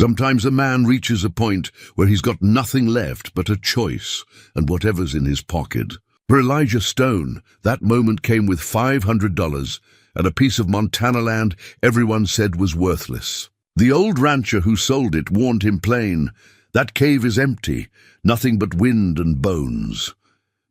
Sometimes a man reaches a point where he's got nothing left but a choice and whatever's in his pocket. For Elijah Stone, that moment came with $500 and a piece of Montana land everyone said was worthless. The old rancher who sold it warned him plain, "That cave is empty, nothing but wind and bones."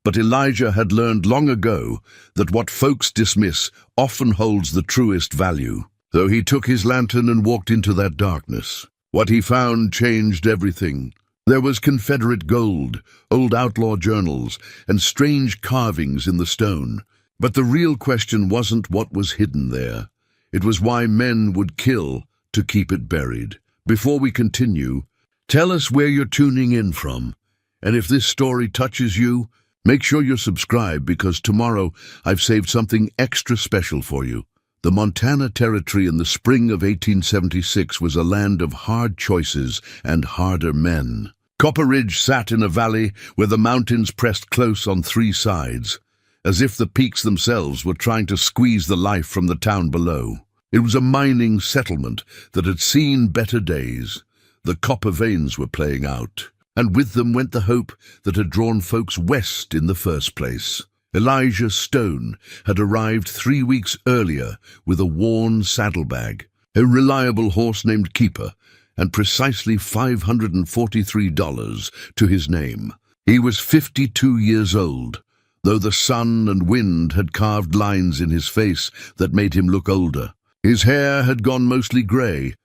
But Elijah had learned long ago that what folks dismiss often holds the truest value. So he took his lantern and walked into that darkness. What he found changed everything. There was Confederate gold, old outlaw journals, and strange carvings in the stone. But the real question wasn't what was hidden there. It was why men would kill to keep it buried. Before we continue, tell us where you're tuning in from. And if this story touches you, make sure you're subscribed, because tomorrow I've saved something extra special for you. The Montana Territory in the spring of 1876 was a land of hard choices and harder men. Copper Ridge sat in a valley where the mountains pressed close on three sides, as if the peaks themselves were trying to squeeze the life from the town below. It was a mining settlement that had seen better days. The copper veins were playing out, and with them went the hope that had drawn folks west in the first place. Elijah Stone had arrived 3 weeks earlier with a worn saddlebag, a reliable horse named Keeper, and precisely $543 to his name. He was 52 years old, though the sun and wind had carved lines in his face that made him look older. His hair had gone mostly gray,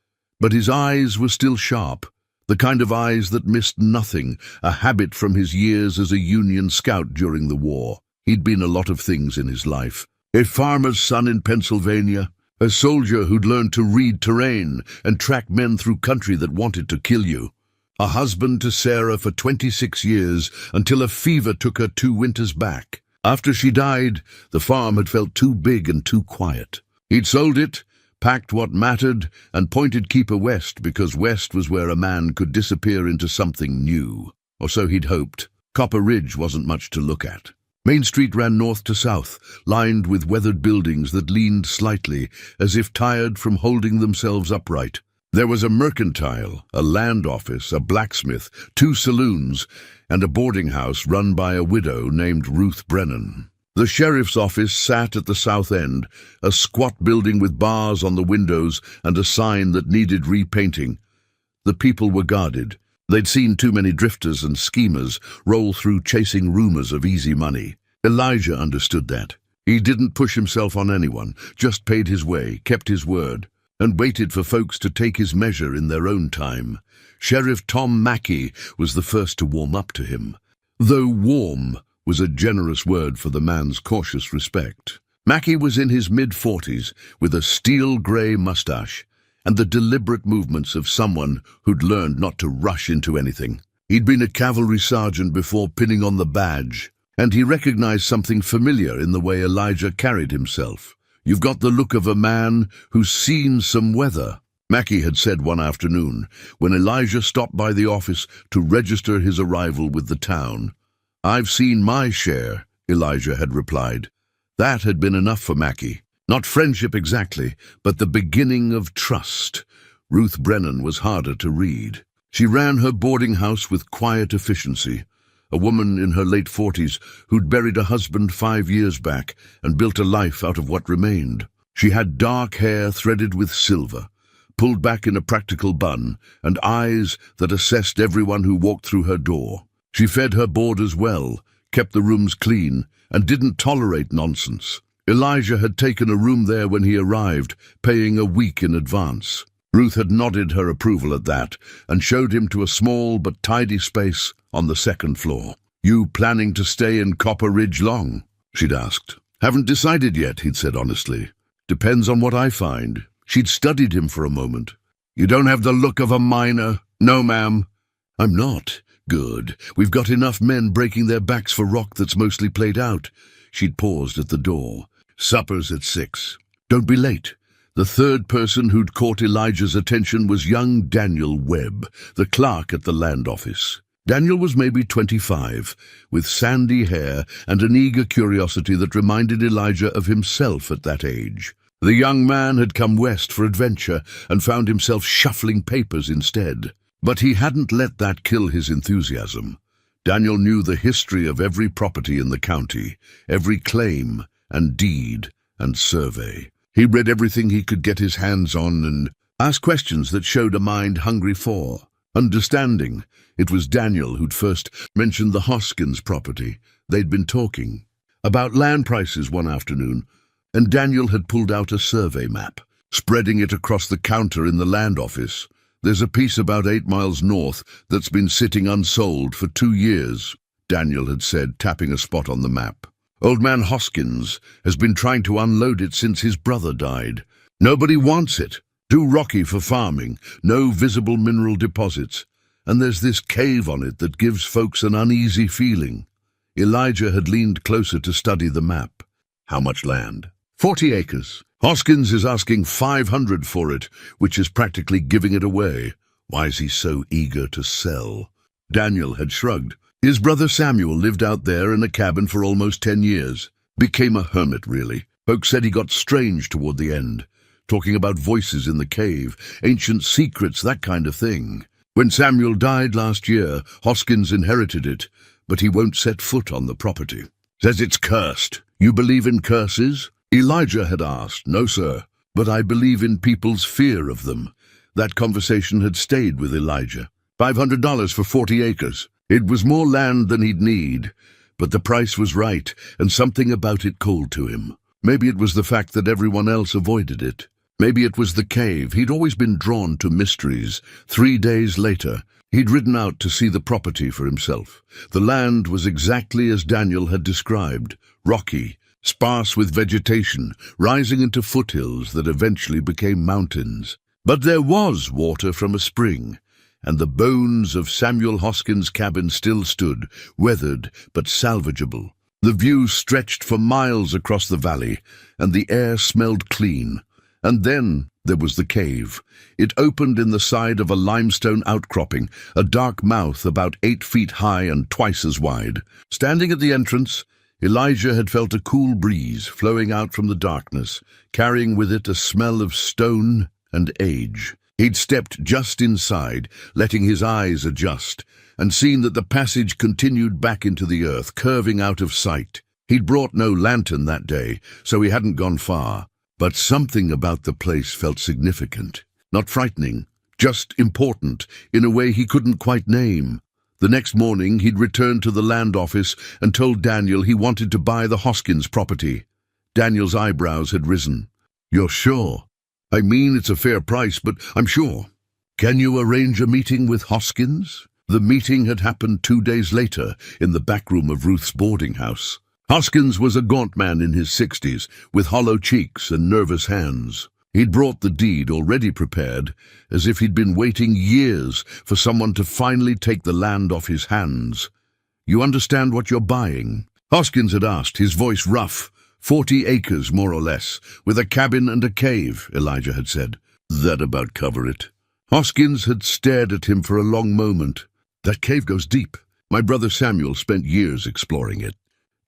but his eyes were still sharp, the kind of eyes that missed nothing, a habit from his years as a Union scout during the war. He'd been a lot of things in his life. A farmer's son in Pennsylvania, a soldier who'd learned to read terrain and track men through country that wanted to kill you, a husband to Sarah for 26 years until a fever took her 2 winters back. After she died, the farm had felt too big and too quiet. He'd sold it, packed what mattered, and pointed Keeper west because west was where a man could disappear into something new. Or so he'd hoped. Copper Ridge wasn't much to look at. Main Street ran north to south, lined with weathered buildings that leaned slightly, as if tired from holding themselves upright. There was a mercantile, a land office, a blacksmith, 2 saloons, and a boarding house run by a widow named Ruth Brennan. The sheriff's office sat at the south end, a squat building with bars on the windows and a sign that needed repainting. The people were guarded. They'd seen too many drifters and schemers roll through chasing rumors of easy money. Elijah understood that. He didn't push himself on anyone, just paid his way, kept his word, and waited for folks to take his measure in their own time. Sheriff Tom Mackey was the first to warm up to him, though warm was a generous word for the man's cautious respect. Mackey was in his mid-40s, with a steel-grey mustache, and the deliberate movements of someone who'd learned not to rush into anything. He'd been a cavalry sergeant before pinning on the badge, and he recognized something familiar in the way Elijah carried himself. "You've got the look of a man who's seen some weather," Mackey had said one afternoon, when Elijah stopped by the office to register his arrival with the town. "I've seen my share," Elijah had replied. That had been enough for Mackey. Not friendship exactly, but the beginning of trust. Ruth Brennan was harder to read. She ran her boarding house with quiet efficiency, a woman in her late 40s who'd buried a husband 5 years back and built a life out of what remained. She had dark hair threaded with silver, pulled back in a practical bun, and eyes that assessed everyone who walked through her door. She fed her boarders well, kept the rooms clean, and didn't tolerate nonsense. Elijah had taken a room there when he arrived, paying a week in advance. Ruth had nodded her approval at that and showed him to a small but tidy space on the 2nd floor. "You planning to stay in Copper Ridge long?" she'd asked. "Haven't decided yet," he'd said honestly. "Depends on what I find." She'd studied him for a moment. "You don't have the look of a miner." "No, ma'am." "I'm not." "Good. We've got enough men breaking their backs for rock that's mostly played out." She'd paused at the door. "Supper's at 6. Don't be late." The third person who'd caught Elijah's attention was young Daniel Webb, the clerk at the land office. Daniel was maybe 25, with sandy hair and an eager curiosity that reminded Elijah of himself at that age. The young man had come west for adventure and found himself shuffling papers instead. But he hadn't let that kill his enthusiasm. Daniel knew the history of every property in the county, every claim and deed and survey. He read everything he could get his hands on and asked questions that showed a mind hungry for understanding. It was Daniel who'd first mentioned the Hoskins property. They'd been talking about land prices one afternoon, and Daniel had pulled out a survey map, spreading it across the counter in the land office. "There's a piece about 8 miles north that's been sitting unsold for 2 years, Daniel had said, tapping a spot on the map. Old man Hoskins has been trying to unload it since his brother died. Nobody wants it. Too rocky for farming, no visible mineral deposits. And there's this cave on it that gives folks an uneasy feeling." Elijah had leaned closer to study the map. "How much land?" 40 acres. Hoskins is asking $500 for it, which is practically giving it away. Why is he so eager to sell? Daniel had shrugged. His brother Samuel lived out there in a cabin for almost 10 years. Became a hermit, really. Folks said he got strange toward the end, talking about voices in the cave, ancient secrets, that kind of thing. When Samuel died last year, Hoskins inherited it, but he won't set foot on the property. Says it's cursed. You believe in curses? Elijah had asked. "No, sir, but I believe in people's fear of them." That conversation had stayed with Elijah. $500 for 40 acres. It was more land than he'd need, but the price was right, and something about it called to him. Maybe it was the fact that everyone else avoided it. Maybe it was the cave. He'd always been drawn to mysteries. 3 days later, he'd ridden out to see the property for himself. The land was exactly as Daniel had described, rocky, sparse with vegetation, rising into foothills that eventually became mountains. But there was water from a spring, and the bones of Samuel Hoskins' cabin still stood, weathered but salvageable. The view stretched for miles across the valley, and the air smelled clean. And then there was the cave. It opened in the side of a limestone outcropping, a dark mouth about 8 feet high and twice as wide. Standing at the entrance, Elijah had felt a cool breeze flowing out from the darkness, carrying with it a smell of stone and age. He'd stepped just inside, letting his eyes adjust, and seen that the passage continued back into the earth, curving out of sight. He'd brought no lantern that day, so he hadn't gone far. But something about the place felt significant. Not frightening, just important, in a way he couldn't quite name. The next morning, he'd returned to the land office and told Daniel he wanted to buy the Hoskins property. Daniel's eyebrows had risen. "You're sure?" "I mean, it's a fair price, but I'm sure." "Can you arrange a meeting with Hoskins?" The meeting had happened 2 days later in the back room of Ruth's boarding house. Hoskins was a gaunt man in his 60s, with hollow cheeks and nervous hands. He'd brought the deed already prepared, as if he'd been waiting years for someone to finally take the land off his hands. "You understand what you're buying?" Hoskins had asked, his voice rough. 40 acres, more or less, with a cabin and a cave, Elijah had said. "That about cover it." Hoskins had stared at him for a long moment. "That cave goes deep. My brother Samuel spent years exploring it.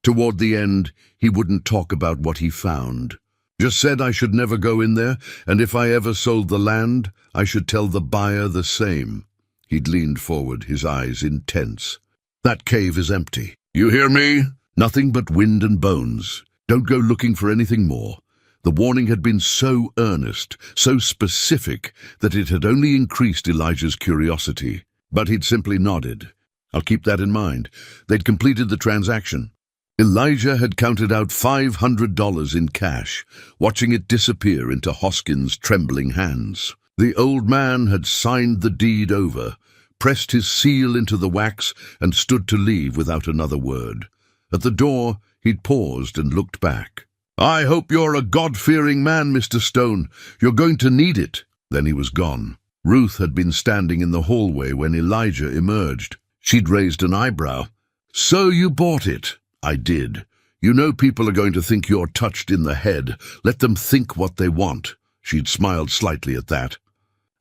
Toward the end, he wouldn't talk about what he found. Just said I should never go in there, and if I ever sold the land, I should tell the buyer the same." He'd leaned forward, his eyes intense. "That cave is empty. You hear me? Nothing but wind and bones. Don't go looking for anything more." The warning had been so earnest, so specific, that it had only increased Elijah's curiosity. But he'd simply nodded. "I'll keep that in mind." They'd completed the transaction. Elijah had counted out $500 in cash, watching it disappear into Hoskins' trembling hands. The old man had signed the deed over, pressed his seal into the wax, and stood to leave without another word. At the door, he'd paused and looked back. "I hope you're a God-fearing man, Mr. Stone. You're going to need it." Then he was gone. Ruth had been standing in the hallway when Elijah emerged. She'd raised an eyebrow. "So you bought it?" "I did. You know people are going to think you're touched in the head. Let them think what they want." She'd smiled slightly at that.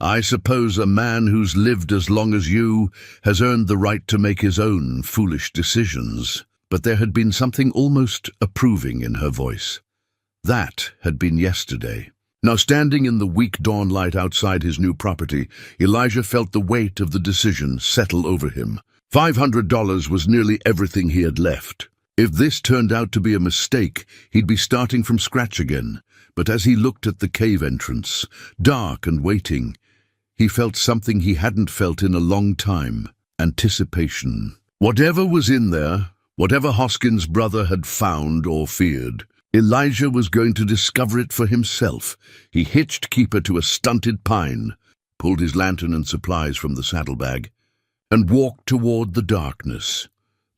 "I suppose a man who's lived as long as you has earned the right to make his own foolish decisions." But there had been something almost approving in her voice. That had been yesterday. Now, standing in the weak dawn light outside his new property, Elijah felt the weight of the decision settle over him. $500 was nearly everything he had left. If this turned out to be a mistake, he'd be starting from scratch again. But as he looked at the cave entrance, dark and waiting, he felt something he hadn't felt in a long time: anticipation. Whatever was in there, whatever Hoskins' brother had found or feared, Elijah was going to discover it for himself. He hitched Keeper to a stunted pine, pulled his lantern and supplies from the saddlebag, and walked toward the darkness.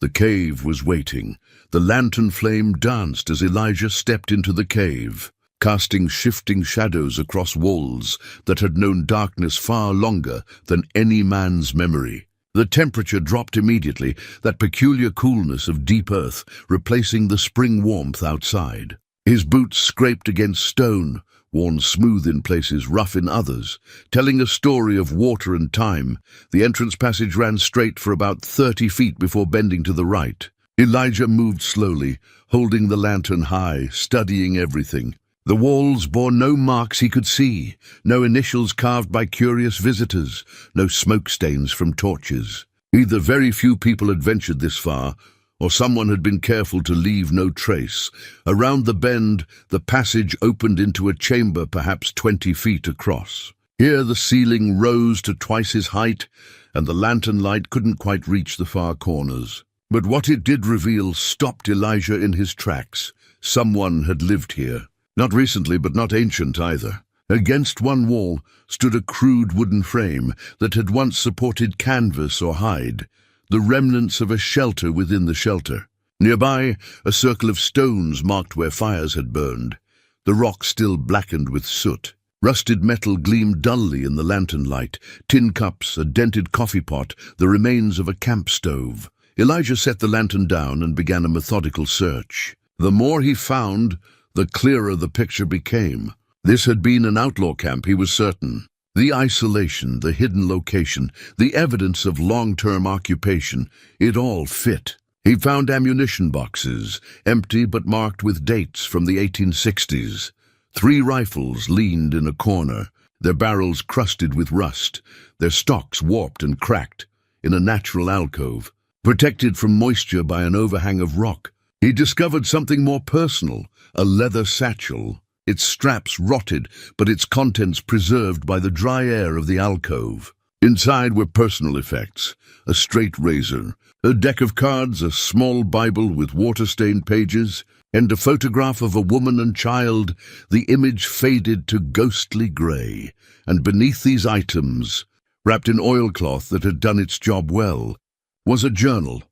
The cave was waiting. The lantern flame danced as Elijah stepped into the cave, casting shifting shadows across walls that had known darkness far longer than any man's memory. The temperature dropped immediately, that peculiar coolness of deep earth replacing the spring warmth outside. His boots scraped against stone, worn smooth in places, rough in others, telling a story of water and time. The entrance passage ran straight for about 30 feet before bending to the right. Elijah moved slowly, holding the lantern high, studying everything. The walls bore no marks he could see, no initials carved by curious visitors, no smoke stains from torches. Either very few people had ventured this far, or someone had been careful to leave no trace. Around the bend, the passage opened into a chamber perhaps 20 feet across. Here the ceiling rose to twice his height, and the lantern light couldn't quite reach the far corners. But what it did reveal stopped Elijah in his tracks. Someone had lived here. Not recently, but not ancient either. Against one wall stood a crude wooden frame that had once supported canvas or hide, the remnants of a shelter within the shelter. Nearby, a circle of stones marked where fires had burned, the rock still blackened with soot. Rusted metal gleamed dully in the lantern light, tin cups, a dented coffee pot, the remains of a camp stove. Elijah set the lantern down and began a methodical search. The more he found, the clearer the picture became. This had been an outlaw camp, he was certain. The isolation, the hidden location, the evidence of long-term occupation, it all fit. He found ammunition boxes, empty but marked with dates from the 1860s. 3 rifles leaned in a corner, their barrels crusted with rust, their stocks warped and cracked, in a natural alcove, protected from moisture by an overhang of rock. He discovered something more personal, a leather satchel, its straps rotted, but its contents preserved by the dry air of the alcove. Inside were personal effects: a straight razor, a deck of cards, a small Bible with water-stained pages, and a photograph of a woman and child. The image faded to ghostly grey, and beneath these items, wrapped in oilcloth that had done its job well, was a journal.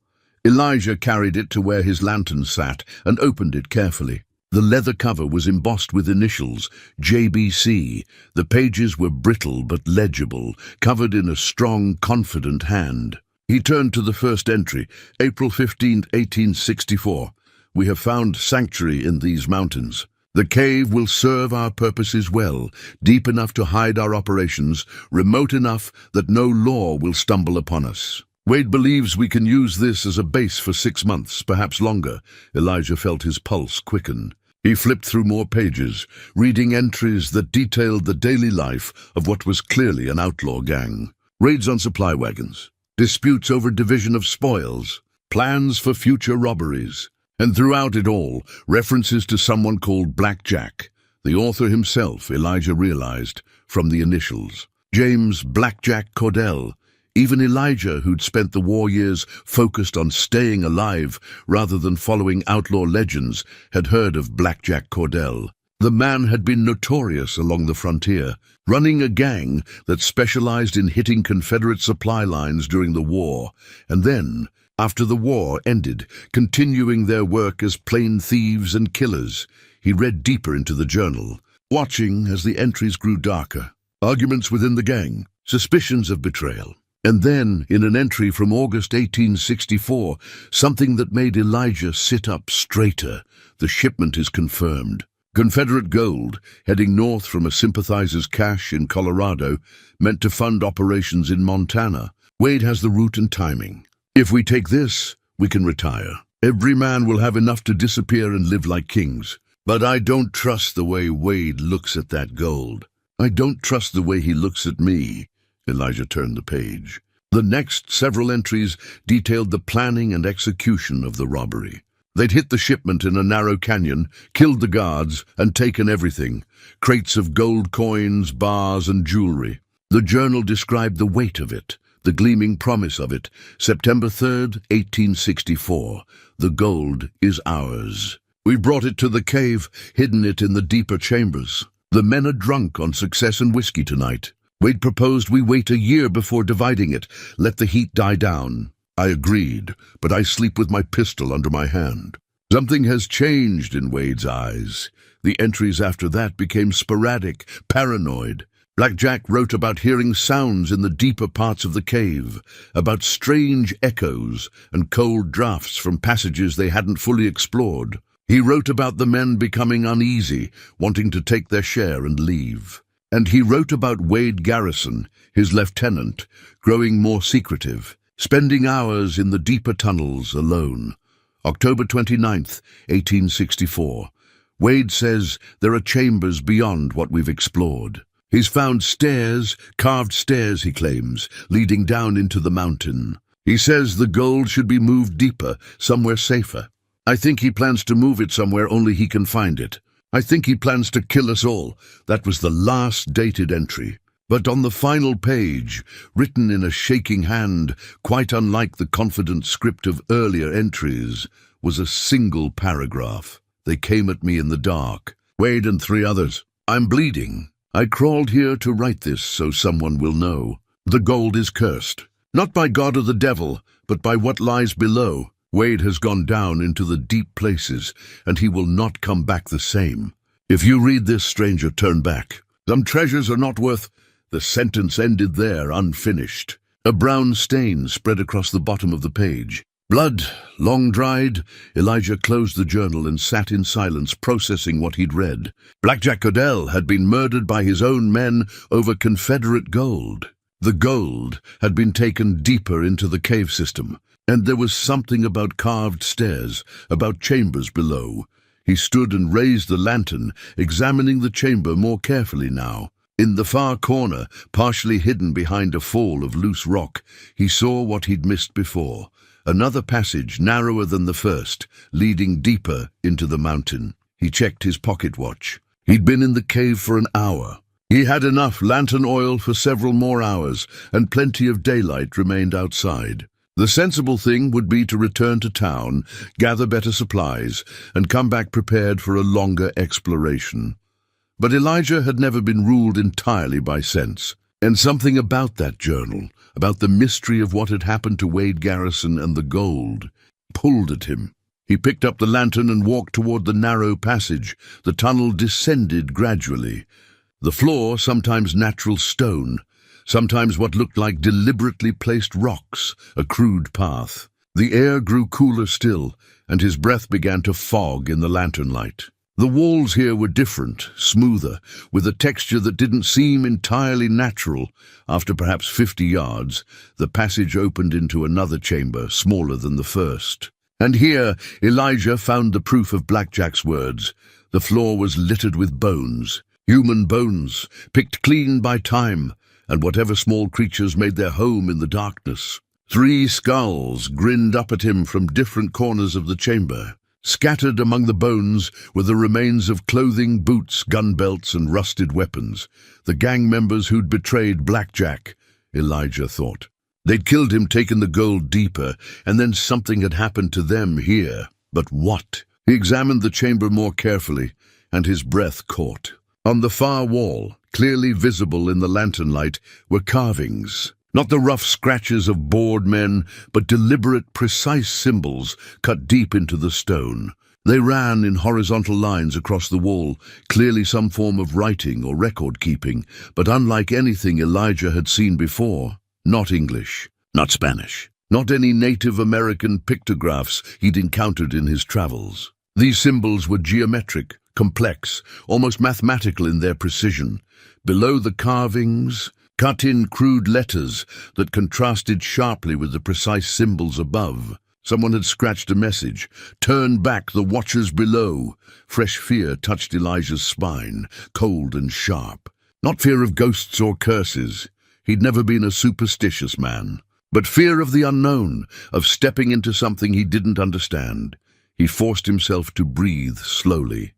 Elijah carried it to where his lantern sat and opened it carefully. The leather cover was embossed with initials, JBC. The pages were brittle but legible, covered in a strong, confident hand. He turned to the first entry, April 15, 1864. We have found sanctuary in these mountains. The cave will serve our purposes well, deep enough to hide our operations, remote enough that no law will stumble upon us. Wade believes we can use this as a base for 6 months, perhaps longer. Elijah felt his pulse quicken. He flipped through more pages, reading entries that detailed the daily life of what was clearly an outlaw gang. Raids on supply wagons, disputes over division of spoils, plans for future robberies. And throughout it all, references to someone called Black Jack. The author himself, Elijah realized, from the initials. James Black Jack Cordell. Even Elijah, who'd spent the war years focused on staying alive rather than following outlaw legends, had heard of Black Jack Cordell. The man had been notorious along the frontier, running a gang that specialized in hitting Confederate supply lines during the war, and then, after the war ended, continuing their work as plain thieves and killers. He read deeper into the journal, watching as the entries grew darker. Arguments within the gang, suspicions of betrayal. And then, in an entry from August 1864, something that made Elijah sit up straighter. The shipment is confirmed. Confederate gold, heading north from a sympathizer's cache in Colorado, meant to fund operations in Montana. Wade has the route and timing. If we take this, we can retire. Every man will have enough to disappear and live like kings. But I don't trust the way Wade looks at that gold. I don't trust the way he looks at me. Elijah turned the page. The next several entries detailed the planning and execution of the robbery. They'd hit the shipment in a narrow canyon, killed the guards, and taken everything. Crates of gold coins, bars, and jewelry. The journal described the weight of it, the gleaming promise of it. September 3rd, 1864. The gold is ours. We brought it to the cave, hidden it in the deeper chambers. The men are drunk on success and whiskey tonight. Wade proposed we wait a year before dividing it, let the heat die down. I agreed, but I sleep with my pistol under my hand. Something has changed in Wade's eyes. The entries after that became sporadic, paranoid. Blackjack wrote about hearing sounds in the deeper parts of the cave, about strange echoes and cold drafts from passages they hadn't fully explored. He wrote about the men becoming uneasy, wanting to take their share and leave. And he wrote about Wade Garrison, his lieutenant, growing more secretive, spending hours in the deeper tunnels alone. October 29th, 1864. Wade says there are chambers beyond what we've explored. He's found stairs, carved stairs, he claims, leading down into the mountain. He says the gold should be moved deeper, somewhere safer. I think he plans to move it somewhere only he can find it. I think he plans to kill us all. That was the last dated entry. But on the final page, written in a shaking hand, quite unlike the confident script of earlier entries, was a single paragraph. They came at me in the dark. Wade and 3 others. I'm bleeding. I crawled here to write this so someone will know. The gold is cursed. Not by God or the devil, but by what lies below. Wade has gone down into the deep places, and he will not come back the same. If you read this, stranger, turn back. Some treasures are not worth... The sentence ended there, unfinished. A brown stain spread across the bottom of the page. Blood, long dried. Elijah closed the journal and sat in silence, processing what he'd read. Blackjack Goodell had been murdered by his own men over Confederate gold. The gold had been taken deeper into the cave system. And there was something about carved stairs, about chambers below. He stood and raised the lantern, examining the chamber more carefully now. In the far corner, partially hidden behind a fall of loose rock, he saw what he'd missed before. Another passage, narrower than the first, leading deeper into the mountain. He checked his pocket watch. He'd been in the cave for an hour. He had enough lantern oil for several more hours, and plenty of daylight remained outside. The sensible thing would be to return to town, gather better supplies, and come back prepared for a longer exploration. But Elijah had never been ruled entirely by sense, and something about that journal, about the mystery of what had happened to Wade Garrison and the gold, pulled at him. He picked up the lantern and walked toward the narrow passage. The tunnel descended gradually. The floor, sometimes natural stone, sometimes what looked like deliberately placed rocks, a crude path. The air grew cooler still, and his breath began to fog in the lantern light. The walls here were different, smoother, with a texture that didn't seem entirely natural. After perhaps 50 yards, the passage opened into another chamber, smaller than the first. And here Elijah found the proof of Blackjack's words. The floor was littered with bones, human bones, picked clean by time, and whatever small creatures made their home in the darkness. 3 skulls grinned up at him from different corners of the chamber. Scattered among the bones were the remains of clothing, boots, gun belts, and rusted weapons. The gang members who'd betrayed Blackjack, Elijah thought. They'd killed him, taken the gold deeper, and then something had happened to them here. But what? He examined the chamber more carefully, and his breath caught. On the far wall, clearly visible in the lantern light, were carvings. Not the rough scratches of bored men, but deliberate, precise symbols cut deep into the stone. They ran in horizontal lines across the wall, clearly some form of writing or record-keeping, but unlike anything Elijah had seen before. Not English, not Spanish, not any Native American pictographs he'd encountered in his travels. These symbols were geometric, complex, almost mathematical in their precision. Below the carvings, cut in crude letters that contrasted sharply with the precise symbols above. Someone had scratched a message. "Turn back, the watchers below." Fresh fear touched Elijah's spine, cold and sharp. Not fear of ghosts or curses. He'd never been a superstitious man. But fear of the unknown, of stepping into something he didn't understand. He forced himself to breathe slowly,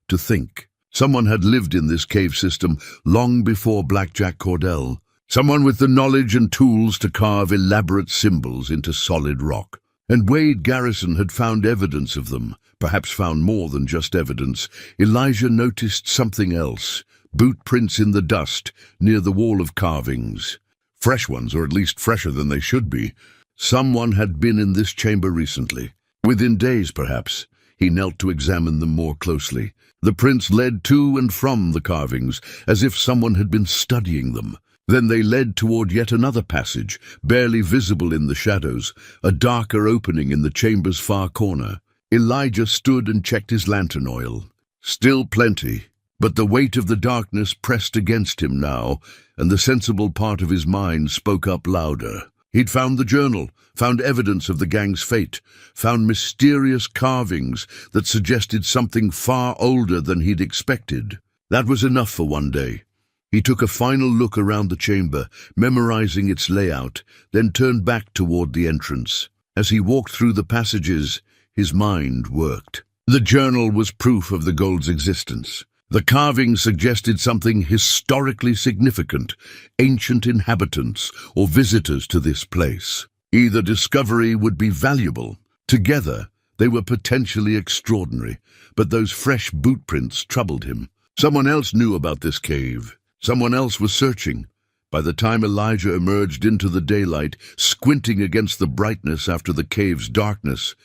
to think. Someone had lived in this cave system long before Blackjack Cordell. Someone with the knowledge and tools to carve elaborate symbols into solid rock. And Wade Garrison had found evidence of them, perhaps found more than just evidence. Elijah noticed something else, boot prints in the dust near the wall of carvings. Fresh ones, or at least fresher than they should be. Someone had been in this chamber recently. Within days, perhaps. He knelt to examine them more closely. The prints led to and from the carvings, as if someone had been studying them. Then they led toward yet another passage, barely visible in the shadows, a darker opening in the chamber's far corner. Elijah stood and checked his lantern oil. Still plenty, but the weight of the darkness pressed against him now, and the sensible part of his mind spoke up louder. He'd found the journal, found evidence of the gang's fate, found mysterious carvings that suggested something far older than he'd expected. That was enough for one day. He took a final look around the chamber, memorizing its layout, then turned back toward the entrance. As he walked through the passages, his mind worked. The journal was proof of the gold's existence. The carvings suggested something historically significant, ancient inhabitants or visitors to this place. Either discovery would be valuable. Together, they were potentially extraordinary, but those fresh boot prints troubled him. Someone else knew about this cave. Someone else was searching. By the time Elijah emerged into the daylight, squinting against the brightness after the cave's darkness,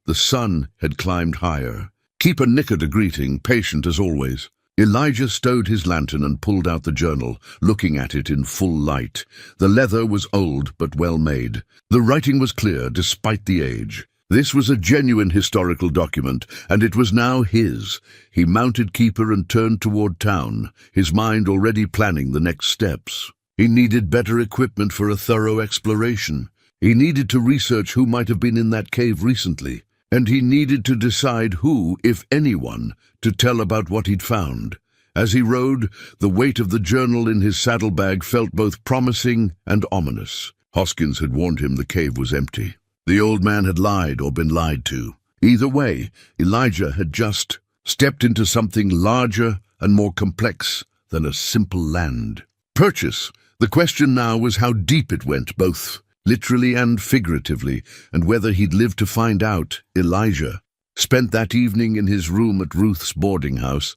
the sun had climbed higher. Keeper nickered a greeting, patient as always. Elijah stowed his lantern and pulled out the journal, looking at it in full light. The leather was old but well made. The writing was clear, despite the age. This was a genuine historical document, and it was now his. He mounted Keeper and turned toward town, his mind already planning the next steps. He needed better equipment for a thorough exploration. He needed to research who might have been in that cave recently, and he needed to decide who, if anyone, to tell about what he'd found. As he rode, the weight of the journal in his saddlebag felt both promising and ominous. Hoskins had warned him the cave was empty. The old man had lied or been lied to. Either way, Elijah had just stepped into something larger and more complex than a simple land. Purchase. The question now was how deep it went, both literally and figuratively, and whether he'd live to find out. Elijah spent that evening in his room at Ruth's boarding house.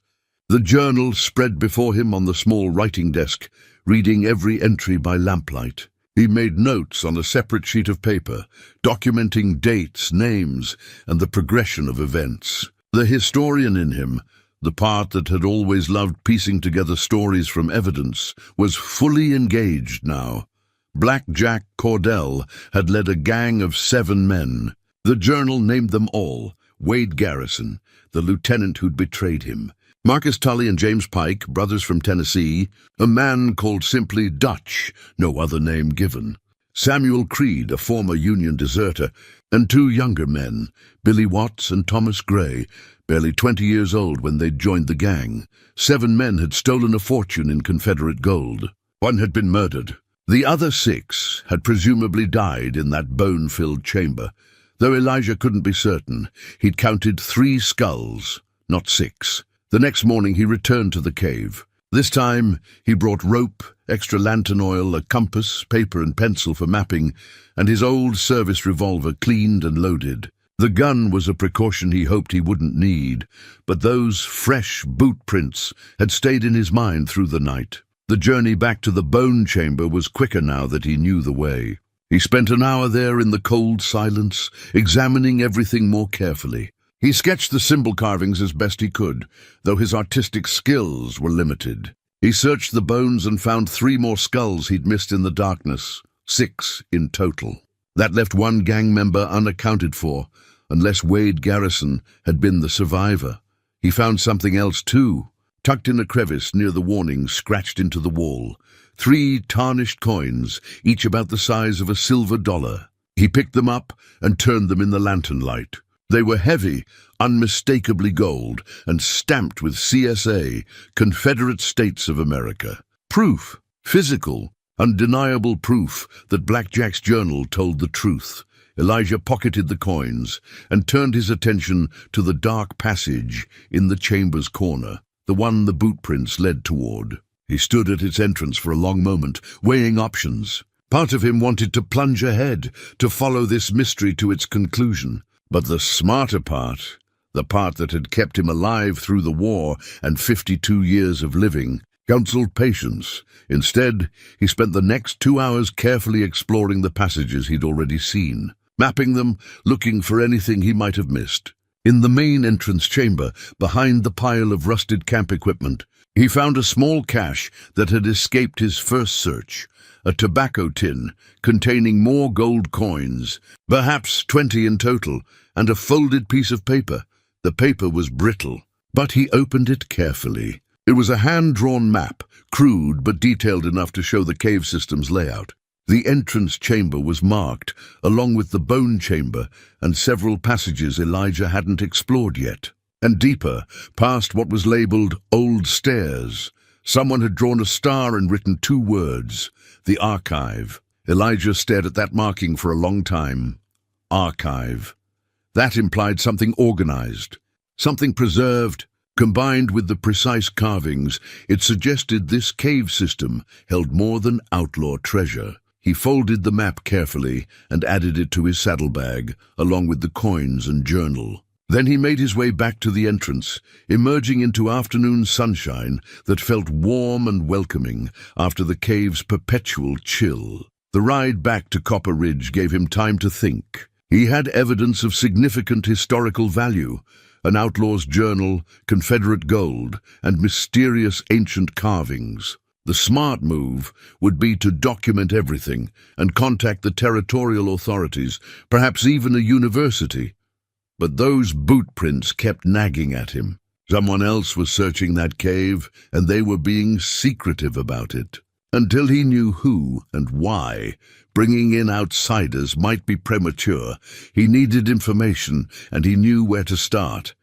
The journal spread before him on the small writing desk, reading every entry by lamplight. He made notes on a separate sheet of paper, documenting dates, names, and the progression of events. The historian in him, the part that had always loved piecing together stories from evidence, was fully engaged now. Blackjack Cordell had led a gang of 7 men. The journal named them all: Wade Garrison, the lieutenant who'd betrayed him; Marcus Tully and James Pike, brothers from Tennessee; a man called simply Dutch, no other name given; Samuel Creed, a former Union deserter; and 2 younger men, Billy Watts and Thomas Gray, barely 20 years old when they'd joined the gang. 7 men had stolen a fortune in Confederate gold. 1 had been murdered. The other 6 had presumably died in that bone-filled chamber, though Elijah couldn't be certain. He'd counted 3 skulls, not 6. The next morning he returned to the cave. This time he brought rope, extra lantern oil, a compass, paper and pencil for mapping, and his old service revolver cleaned and loaded. The gun was a precaution he hoped he wouldn't need, but those fresh boot prints had stayed in his mind through the night. The journey back to the bone chamber was quicker now that he knew the way. He spent an hour there in the cold silence, examining everything more carefully. He sketched the symbol carvings as best he could, though his artistic skills were limited. He searched the bones and found 3 more skulls he'd missed in the darkness, 6 in total. That left 1 gang member unaccounted for, unless Wade Garrison had been the survivor. He found something else too, tucked in a crevice near the warning scratched into the wall. 3 tarnished coins, each about the size of a silver dollar. He picked them up and turned them in the lantern light. They were heavy, unmistakably gold, and stamped with CSA, Confederate States of America. Proof, physical, undeniable proof that Blackjack's journal told the truth. Elijah pocketed the coins and turned his attention to the dark passage in the chamber's corner, the one the boot prints led toward. He stood at its entrance for a long moment, weighing options. Part of him wanted to plunge ahead, to follow this mystery to its conclusion. But the smarter part, the part that had kept him alive through the war and 52 years of living, counseled patience. Instead, he spent the next 2 hours carefully exploring the passages he'd already seen, mapping them, looking for anything he might have missed. In the main entrance chamber, behind the pile of rusted camp equipment, he found a small cache that had escaped his first search, a tobacco tin containing more gold coins, perhaps 20 in total, and a folded piece of paper. The paper was brittle, but he opened it carefully. It was a hand-drawn map, crude but detailed enough to show the cave system's layout. The entrance chamber was marked, along with the bone chamber and several passages Elijah hadn't explored yet. And deeper, past what was labeled Old Stairs, someone had drawn a star and written 2 words, the Archive. Elijah stared at that marking for a long time. Archive. That implied something organized, something preserved. Combined with the precise carvings, it suggested this cave system held more than outlaw treasure. He folded the map carefully and added it to his saddlebag, along with the coins and journal. Then he made his way back to the entrance, emerging into afternoon sunshine that felt warm and welcoming after the cave's perpetual chill. The ride back to Copper Ridge gave him time to think. He had evidence of significant historical value, an outlaw's journal, Confederate gold, and mysterious ancient carvings. The smart move would be to document everything and contact the territorial authorities, perhaps even a university. But those boot prints kept nagging at him. Someone else was searching that cave, and they were being secretive about it. Until he knew who and why, bringing in outsiders might be premature. He needed information, and he knew where to start.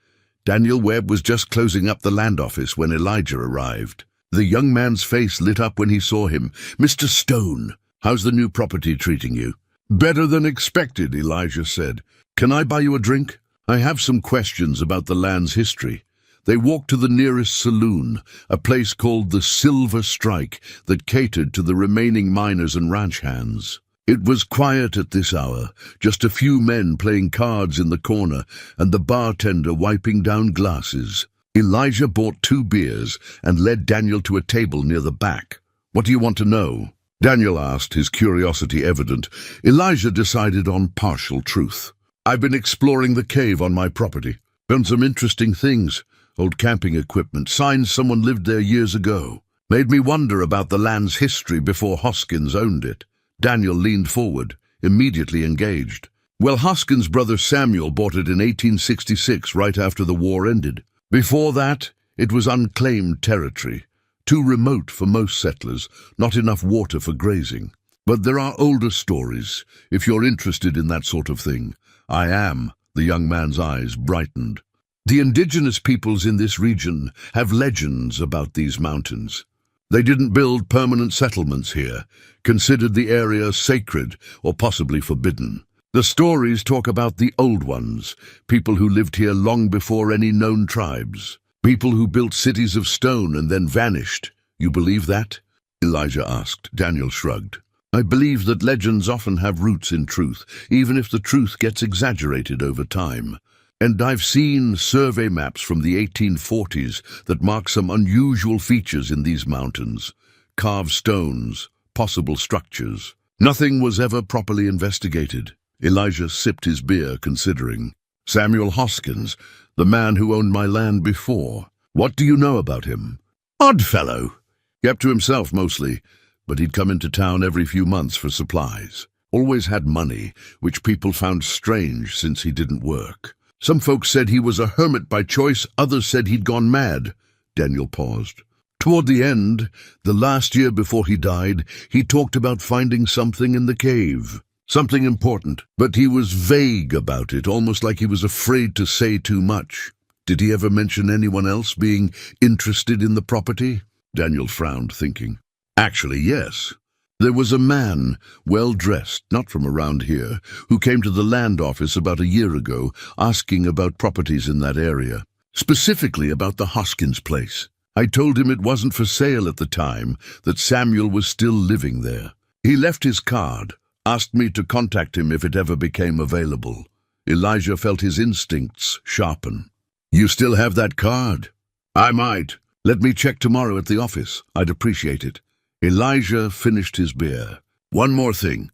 Daniel Webb was just closing up the land office when Elijah arrived. The young man's face lit up when he saw him. "Mr. Stone, how's the new property treating you?" "Better than expected," Elijah said. "Can I buy you a drink? I have some questions about the land's history." They walked to the nearest saloon, a place called the Silver Strike that catered to the remaining miners and ranch hands. It was quiet at this hour, just a few men playing cards in the corner and the bartender wiping down glasses. Elijah bought 2 beers and led Daniel to a table near the back. "What do you want to know?" Daniel asked, his curiosity evident. Elijah decided on partial truth. "I've been exploring the cave on my property. Found some interesting things. Old camping equipment, signs someone lived there years ago. Made me wonder about the land's history before Hoskins owned it." Daniel leaned forward, immediately engaged. "Well, Hoskins' brother Samuel bought it in 1866, right after the war ended. Before that, it was unclaimed territory, too remote for most settlers, not enough water for grazing. But there are older stories, if you're interested in that sort of thing." "I am." The young man's eyes brightened. "The indigenous peoples in this region have legends about these mountains. They didn't build permanent settlements here, considered the area sacred or possibly forbidden. The stories talk about the old ones, people who lived here long before any known tribes, people who built cities of stone and then vanished. You believe that?" Elijah asked. Daniel shrugged. "I believe that legends often have roots in truth, even if the truth gets exaggerated over time. And I've seen survey maps from the 1840s that mark some unusual features in these mountains. Carved stones, possible structures. Nothing was ever properly investigated." Elijah sipped his beer, considering. "Samuel Hoskins, the man who owned my land before. What do you know about him?" "Odd fellow. Kept to himself mostly, but he'd come into town every few months for supplies. Always had money, which people found strange since he didn't work. Some folks said he was a hermit by choice, others said he'd gone mad." Daniel paused. "Toward the end, the last year before he died, he talked about finding something in the cave." Something important, but he was vague about it, almost like he was afraid to say too much. Did he ever mention anyone else being interested in the property? Daniel frowned, thinking. Actually, yes. There was a man, well-dressed, not from around here, who came to the land office about a year ago asking about properties in that area, specifically about the Hoskins place. I told him it wasn't for sale at the time, that Samuel was still living there. He left his card, asked me to contact him if it ever became available. Elijah felt his instincts sharpen. You still have that card? I might. Let me check tomorrow at the office. I'd appreciate it. Elijah finished his beer. One more thing.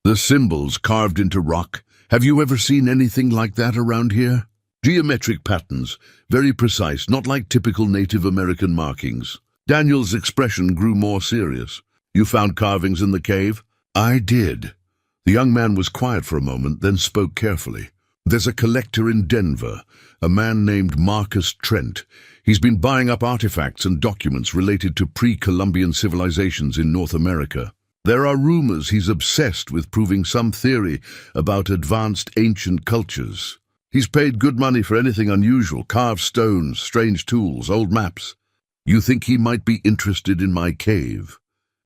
The symbols carved into rock. Have you ever seen anything like that around here? Geometric patterns, very precise, not like typical Native American markings. Daniel's expression grew more serious. You found carvings in the cave? I did. The young man was quiet for a moment, then spoke carefully. There's a collector in Denver, a man named Marcus Trent. He's been buying up artifacts and documents related to pre-Columbian civilizations in North America. There are rumors he's obsessed with proving some theory about advanced ancient cultures. He's paid good money for anything unusual, carved stones, strange tools, old maps. You think he might be interested in my cave?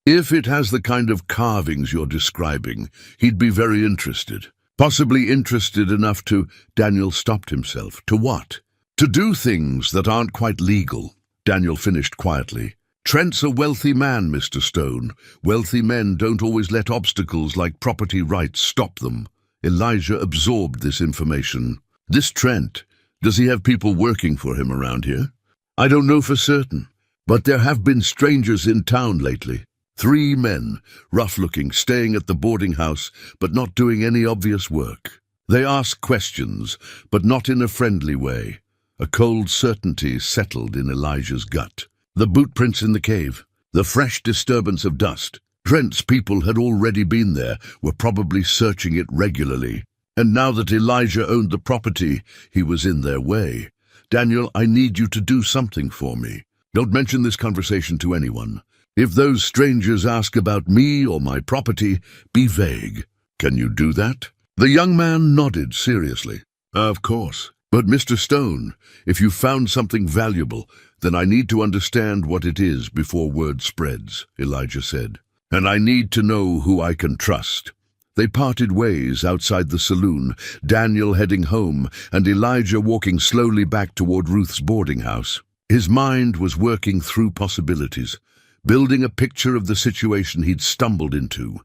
If it has the kind of carvings you're describing, he'd be very interested. Possibly interested enough to... Daniel stopped himself. To what? To do things that aren't quite legal. Daniel finished quietly. Trent's a wealthy man, Mr. Stone. Wealthy men don't always let obstacles like property rights stop them. Elijah absorbed this information. This Trent, does he have people working for him around here? I don't know for certain, but there have been strangers in town lately. 3 men, rough-looking, staying at the boarding house, but not doing any obvious work. They ask questions, but not in a friendly way. A cold certainty settled in Elijah's gut. The boot prints in the cave, the fresh disturbance of dust. Trent's people had already been there, were probably searching it regularly. And now that Elijah owned the property, he was in their way. Daniel, I need you to do something for me. Don't mention this conversation to anyone. If those strangers ask about me or my property, be vague. Can you do that? The young man nodded seriously. Of course. But Mr. Stone, if you found something valuable, then I need to understand what it is before word spreads, Elijah said. And I need to know who I can trust. They parted ways outside the saloon, Daniel heading home and Elijah walking slowly back toward Ruth's boarding house. His mind was working through possibilities, building a picture of the situation he'd stumbled into.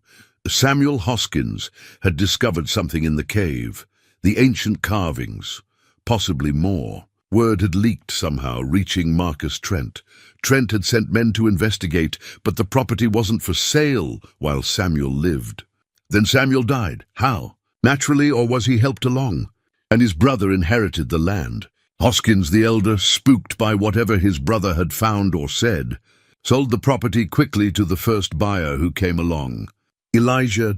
Samuel Hoskins had discovered something in the cave, the ancient carvings, possibly more. Word had leaked somehow, reaching Marcus Trent. Trent had sent men to investigate, but the property wasn't for sale while Samuel lived. Then Samuel died. How? Naturally, or was he helped along? And his brother inherited the land. Hoskins the elder, spooked by whatever his brother had found or said, sold the property quickly to the first buyer who came along. Elijah.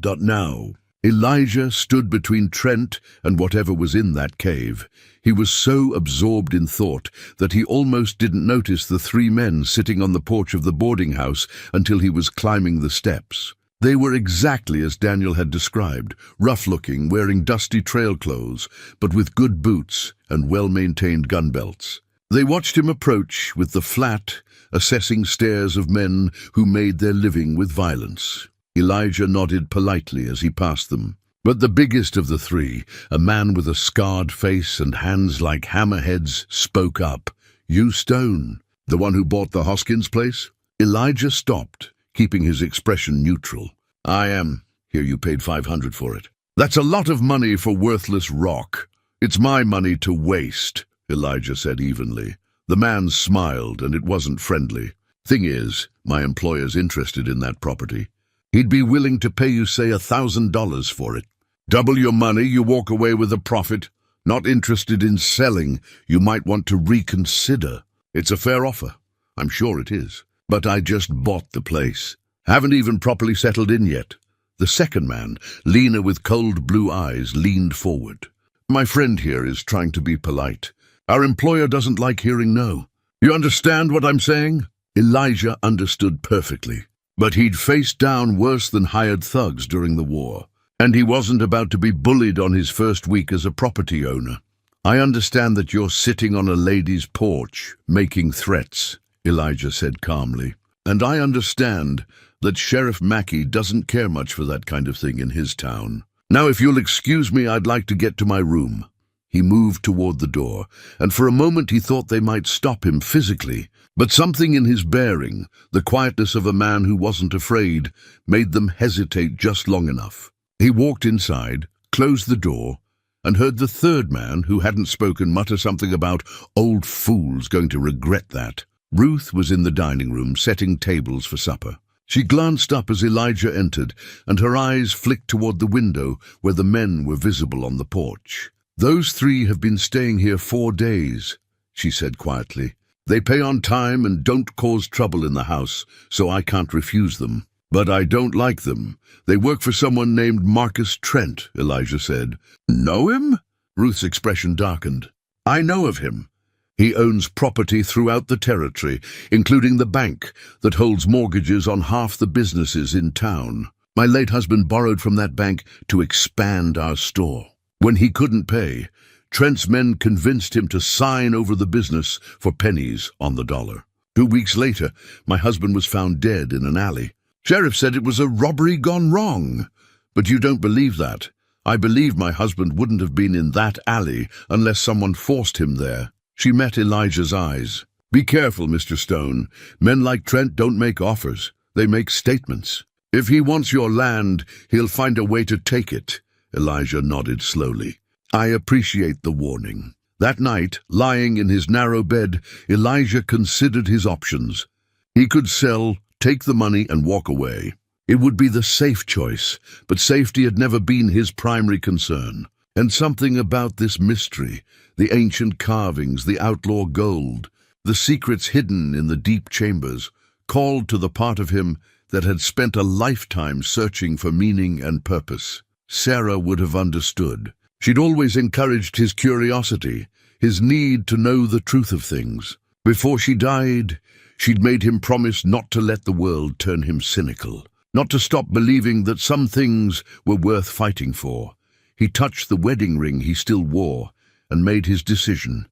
Elijah stood between Trent and whatever was in that cave. He was so absorbed in thought that he almost didn't notice the 3 men sitting on the porch of the boarding house until he was climbing the steps. They were exactly as Daniel had described, rough-looking, wearing dusty trail clothes, but with good boots and well-maintained gun belts. They watched him approach with the flat, assessing stares of men who made their living with violence. Elijah nodded politely as he passed them. But the biggest of the 3, a man with a scarred face and hands like hammerheads, spoke up. You Stone, the one who bought the Hoskins place? Elijah stopped, keeping his expression neutral. I am. Here, you paid $500 for it. That's a lot of money for worthless rock. It's my money to waste, Elijah said evenly. The man smiled, and it wasn't friendly. Thing is, my employer's interested in that property. He'd be willing to pay you, say, $1,000 for it. Double your money, you walk away with a profit. Not interested in selling, you might want to reconsider. It's a fair offer. I'm sure it is. But I just bought the place. Haven't even properly settled in yet. The second man, leaner with cold blue eyes, leaned forward. My friend here is trying to be polite. Our employer doesn't like hearing no. You understand what I'm saying? Elijah understood perfectly. But he'd faced down worse than hired thugs during the war. And he wasn't about to be bullied on his first week as a property owner. "I understand that you're sitting on a lady's porch, making threats," Elijah said calmly. "And I understand that Sheriff Mackey doesn't care much for that kind of thing in his town. Now, if you'll excuse me, I'd like to get to my room." He moved toward the door, and for a moment he thought they might stop him physically. But something in his bearing, the quietness of a man who wasn't afraid, made them hesitate just long enough. He walked inside, closed the door, and heard the third man, who hadn't spoken, mutter something about old fools going to regret that. Ruth was in the dining room, setting tables for supper. She glanced up as Elijah entered, and her eyes flicked toward the window where the men were visible on the porch. "Those three have been staying here 4 days," she said quietly. "They pay on time and don't cause trouble in the house, so I can't refuse them. But I don't like them. They work for someone named Marcus Trent," Elijah said. "Know him?" Ruth's expression darkened. "I know of him. He owns property throughout the territory, including the bank that holds mortgages on half the businesses in town. My late husband borrowed from that bank to expand our store. When he couldn't pay, Trent's men convinced him to sign over the business for pennies on the dollar. 2 weeks later, my husband was found dead in an alley. Sheriff said it was a robbery gone wrong. But you don't believe that. I believe my husband wouldn't have been in that alley unless someone forced him there." She met Elijah's eyes. "Be careful, Mr. Stone. Men like Trent don't make offers. They make statements. If he wants your land, he'll find a way to take it." Elijah nodded slowly. "I appreciate the warning." That night, lying in his narrow bed, Elijah considered his options. He could sell, take the money, and walk away. It would be the safe choice, but safety had never been his primary concern. And something about this mystery, the ancient carvings, the outlaw gold, the secrets hidden in the deep chambers, called to the part of him that had spent a lifetime searching for meaning and purpose. Sarah would have understood. She'd always encouraged his curiosity, his need to know the truth of things. Before she died, she'd made him promise not to let the world turn him cynical, not to stop believing that some things were worth fighting for. He touched the wedding ring he still wore and made his decision.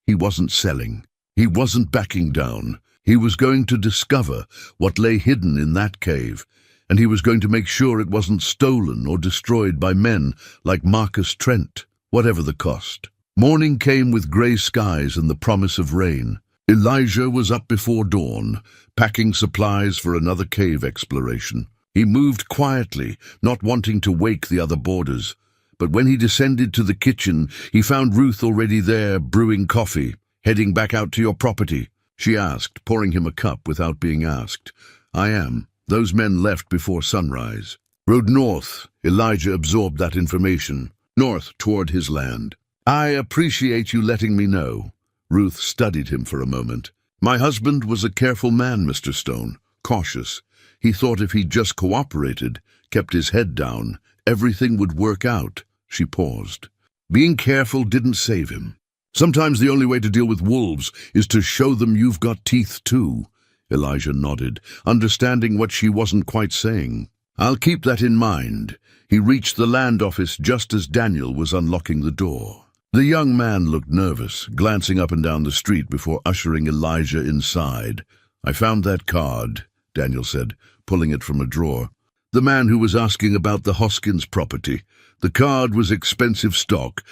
He wasn't selling. He wasn't backing down. He was going to discover what lay hidden in that cave, and he was going to make sure it wasn't stolen or destroyed by men like Marcus Trent, whatever the cost. Morning came with gray skies and the promise of rain. Elijah was up before dawn, packing supplies for another cave exploration. He moved quietly, not wanting to wake the other boarders. But when he descended to the kitchen, he found Ruth already there, brewing coffee. "Heading back out to your property?" she asked, pouring him a cup without being asked. "I am. Those men left before sunrise." "Rode north." Elijah absorbed that information. "North, toward his land." "I appreciate you letting me know." Ruth studied him for a moment. "My husband was a careful man, Mr. Stone, cautious. He thought if he'd just cooperated, kept his head down, everything would work out." She paused. "Being careful didn't save him. Sometimes the only way to deal with wolves is to show them you've got teeth too." Elijah nodded, understanding what she wasn't quite saying. "I'll keep that in mind." He reached the land office just as Daniel was unlocking the door. The young man looked nervous, glancing up and down the street before ushering Elijah inside. "I found that card," Daniel said, pulling it from a drawer. "The man who was asking about the Hoskins property. The card was expensive stock.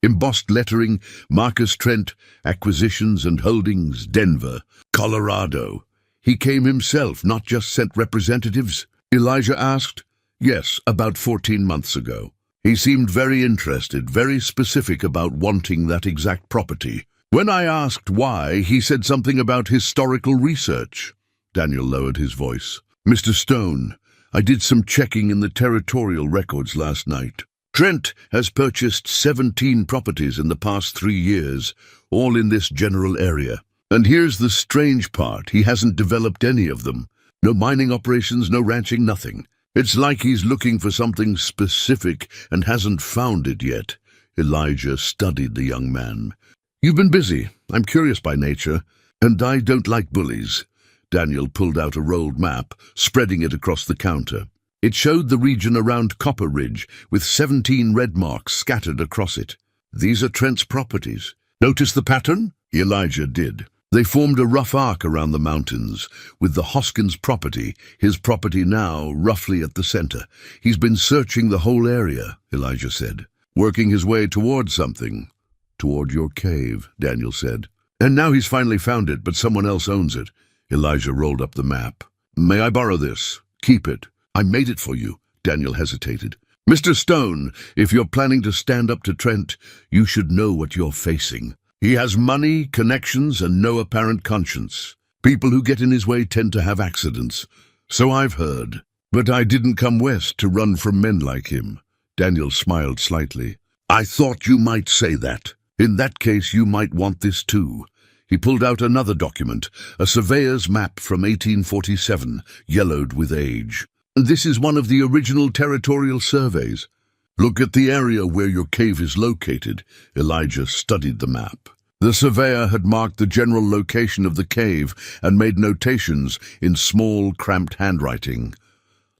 Embossed lettering, Marcus Trent, Acquisitions and Holdings, Denver, Colorado. He came himself, not just sent representatives?" Elijah asked. "Yes, about 14 months ago. He seemed very interested, very specific about wanting that exact property. When I asked why, he said something about historical research." Daniel lowered his voice. "Mr. Stone, I did some checking in the territorial records last night. Trent has purchased 17 properties in the past 3 years, all in this general area. And here's the strange part, he hasn't developed any of them. No mining operations, no ranching, nothing. It's like he's looking for something specific and hasn't found it yet." Elijah studied the young man. "You've been busy. I'm curious by nature, and I don't like bullies." Daniel pulled out a rolled map, spreading it across the counter. It showed the region around Copper Ridge, with 17 red marks scattered across it. These are Trent's properties. Notice the pattern? Elijah did. They formed a rough arc around the mountains, with the Hoskins property, his property now, roughly at the center. He's been searching the whole area, Elijah said, working his way toward something. Toward your cave, Daniel said. And now he's finally found it, but someone else owns it. Elijah rolled up the map. May I borrow this? Keep it. I made it for you. Daniel hesitated. Mr. Stone, if you're planning to stand up to Trent, you should know what you're facing. He has money, connections, and no apparent conscience. People who get in his way tend to have accidents. So I've heard. But I didn't come west to run from men like him. Daniel smiled slightly. I thought you might say that. In that case, you might want this too. He pulled out another document, a surveyor's map from 1847, yellowed with age. This is one of the original territorial surveys. Look at the area where your cave is located. Elijah studied the map. The surveyor had marked the general location of the cave and made notations in small, cramped handwriting.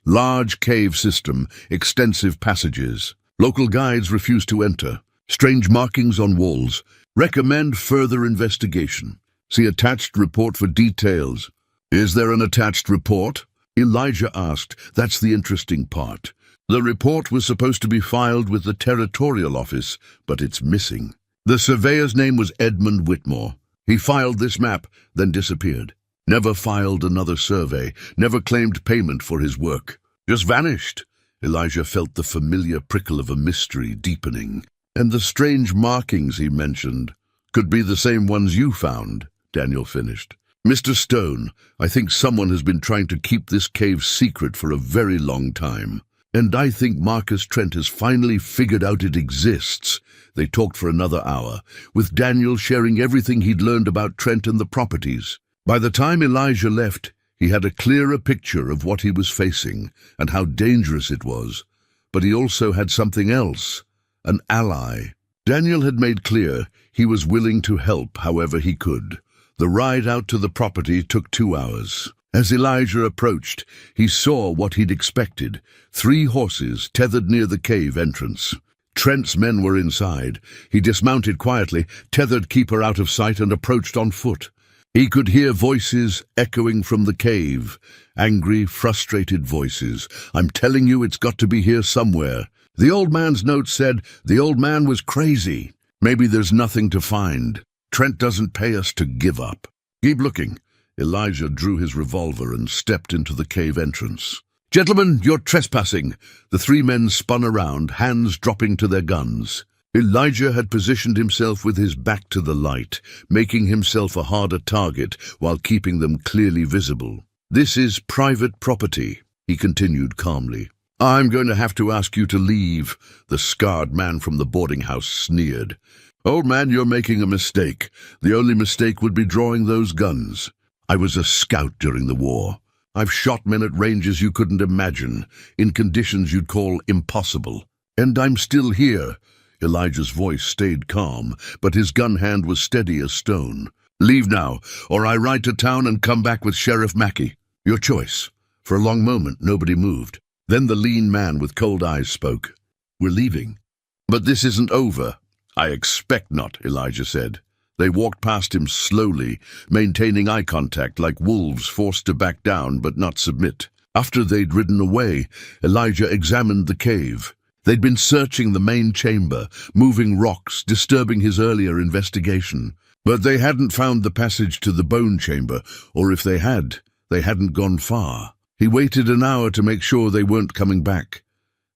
Large cave system, extensive passages. Local guides refused to enter. Strange markings on walls. Recommend further investigation. See attached report for details. Is there an attached report? Elijah asked. That's the interesting part. The report was supposed to be filed with the territorial office, but it's missing. The surveyor's name was Edmund Whitmore. He filed this map, then disappeared. Never filed another survey, never claimed payment for his work. Just vanished. Elijah felt the familiar prickle of a mystery deepening. And the strange markings he mentioned could be the same ones you found, Daniel finished. Mr. Stone, I think someone has been trying to keep this cave secret for a very long time. And I think Marcus Trent has finally figured out it exists. They talked for another hour, with Daniel sharing everything he'd learned about Trent and the properties. By the time Elijah left, he had a clearer picture of what he was facing and how dangerous it was. But he also had something else, an ally. Daniel had made clear he was willing to help however he could. The ride out to the property took 2 hours. As Elijah approached, he saw what he'd expected. 3 horses tethered near the cave entrance. Trent's men were inside. He dismounted quietly, tethered Keeper out of sight, and approached on foot. He could hear voices echoing from the cave. Angry, frustrated voices. I'm telling you, it's got to be here somewhere. The old man's note said the old man was crazy. Maybe there's nothing to find. Trent doesn't pay us to give up. Keep looking. Elijah drew his revolver and stepped into the cave entrance. Gentlemen, you're trespassing. The 3 men spun around, hands dropping to their guns. Elijah had positioned himself with his back to the light, making himself a harder target while keeping them clearly visible. This is private property, he continued calmly. I'm going to have to ask you to leave, the scarred man from the boarding house sneered. Old man, you're making a mistake. The only mistake would be drawing those guns. I was a scout during the war. I've shot men at ranges you couldn't imagine, in conditions you'd call impossible. And I'm still here. Elijah's voice stayed calm, but his gun hand was steady as stone. Leave now, or I ride to town and come back with Sheriff Mackey. Your choice. For a long moment, nobody moved. Then the lean man with cold eyes spoke. We're leaving. But this isn't over. I expect not, Elijah said. They walked past him slowly, maintaining eye contact like wolves forced to back down but not submit. After they'd ridden away, Elijah examined the cave. They'd been searching the main chamber, moving rocks, disturbing his earlier investigation. But they hadn't found the passage to the bone chamber, or if they had, they hadn't gone far. He waited an hour to make sure they weren't coming back,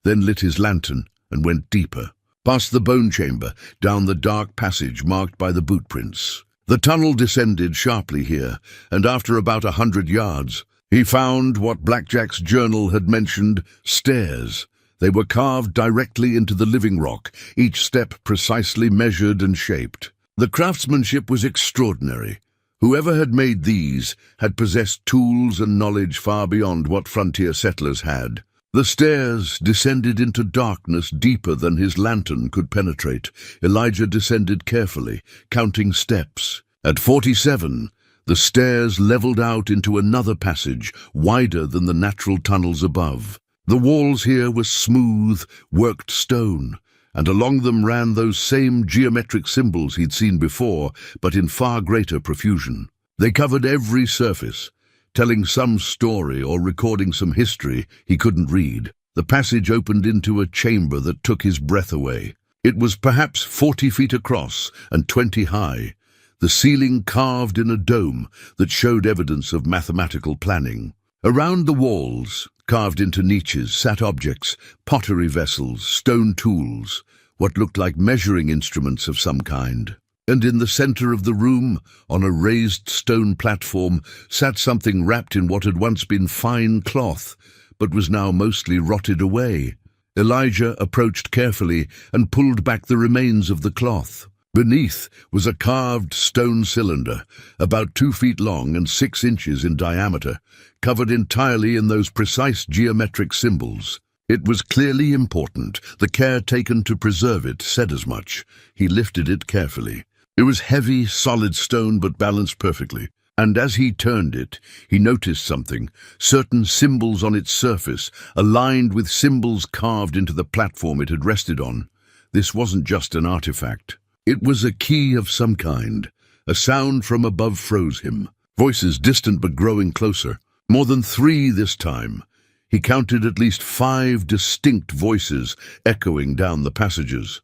then lit his lantern and went deeper. Past the bone chamber, down the dark passage marked by the boot prints. The tunnel descended sharply here, and after about 100 yards, he found what Blackjack's journal had mentioned, stairs. They were carved directly into the living rock, each step precisely measured and shaped. The craftsmanship was extraordinary. Whoever had made these had possessed tools and knowledge far beyond what frontier settlers had. The stairs descended into darkness deeper than his lantern could penetrate. Elijah descended carefully, counting steps. At 47, the stairs leveled out into another passage, wider than the natural tunnels above. The walls here were smooth, worked stone, and along them ran those same geometric symbols he'd seen before, but in far greater profusion. They covered every surface, telling some story or recording some history he couldn't read. The passage opened into a chamber that took his breath away. It was perhaps 40 feet across and 20 high, the ceiling carved in a dome that showed evidence of mathematical planning. Around the walls, carved into niches, sat objects, pottery vessels, stone tools, what looked like measuring instruments of some kind. And in the center of the room, on a raised stone platform, sat something wrapped in what had once been fine cloth, but was now mostly rotted away. Elijah approached carefully and pulled back the remains of the cloth. Beneath was a carved stone cylinder, about 2 feet long and 6 inches in diameter, covered entirely in those precise geometric symbols. It was clearly important. The care taken to preserve it said as much. He lifted it carefully. It was heavy, solid stone, but balanced perfectly. And as he turned it, he noticed something. Certain symbols on its surface, aligned with symbols carved into the platform it had rested on. This wasn't just an artifact. It was a key of some kind. A sound from above froze him. Voices distant but growing closer. More than 3 this time. He counted at least 5 distinct voices echoing down the passages.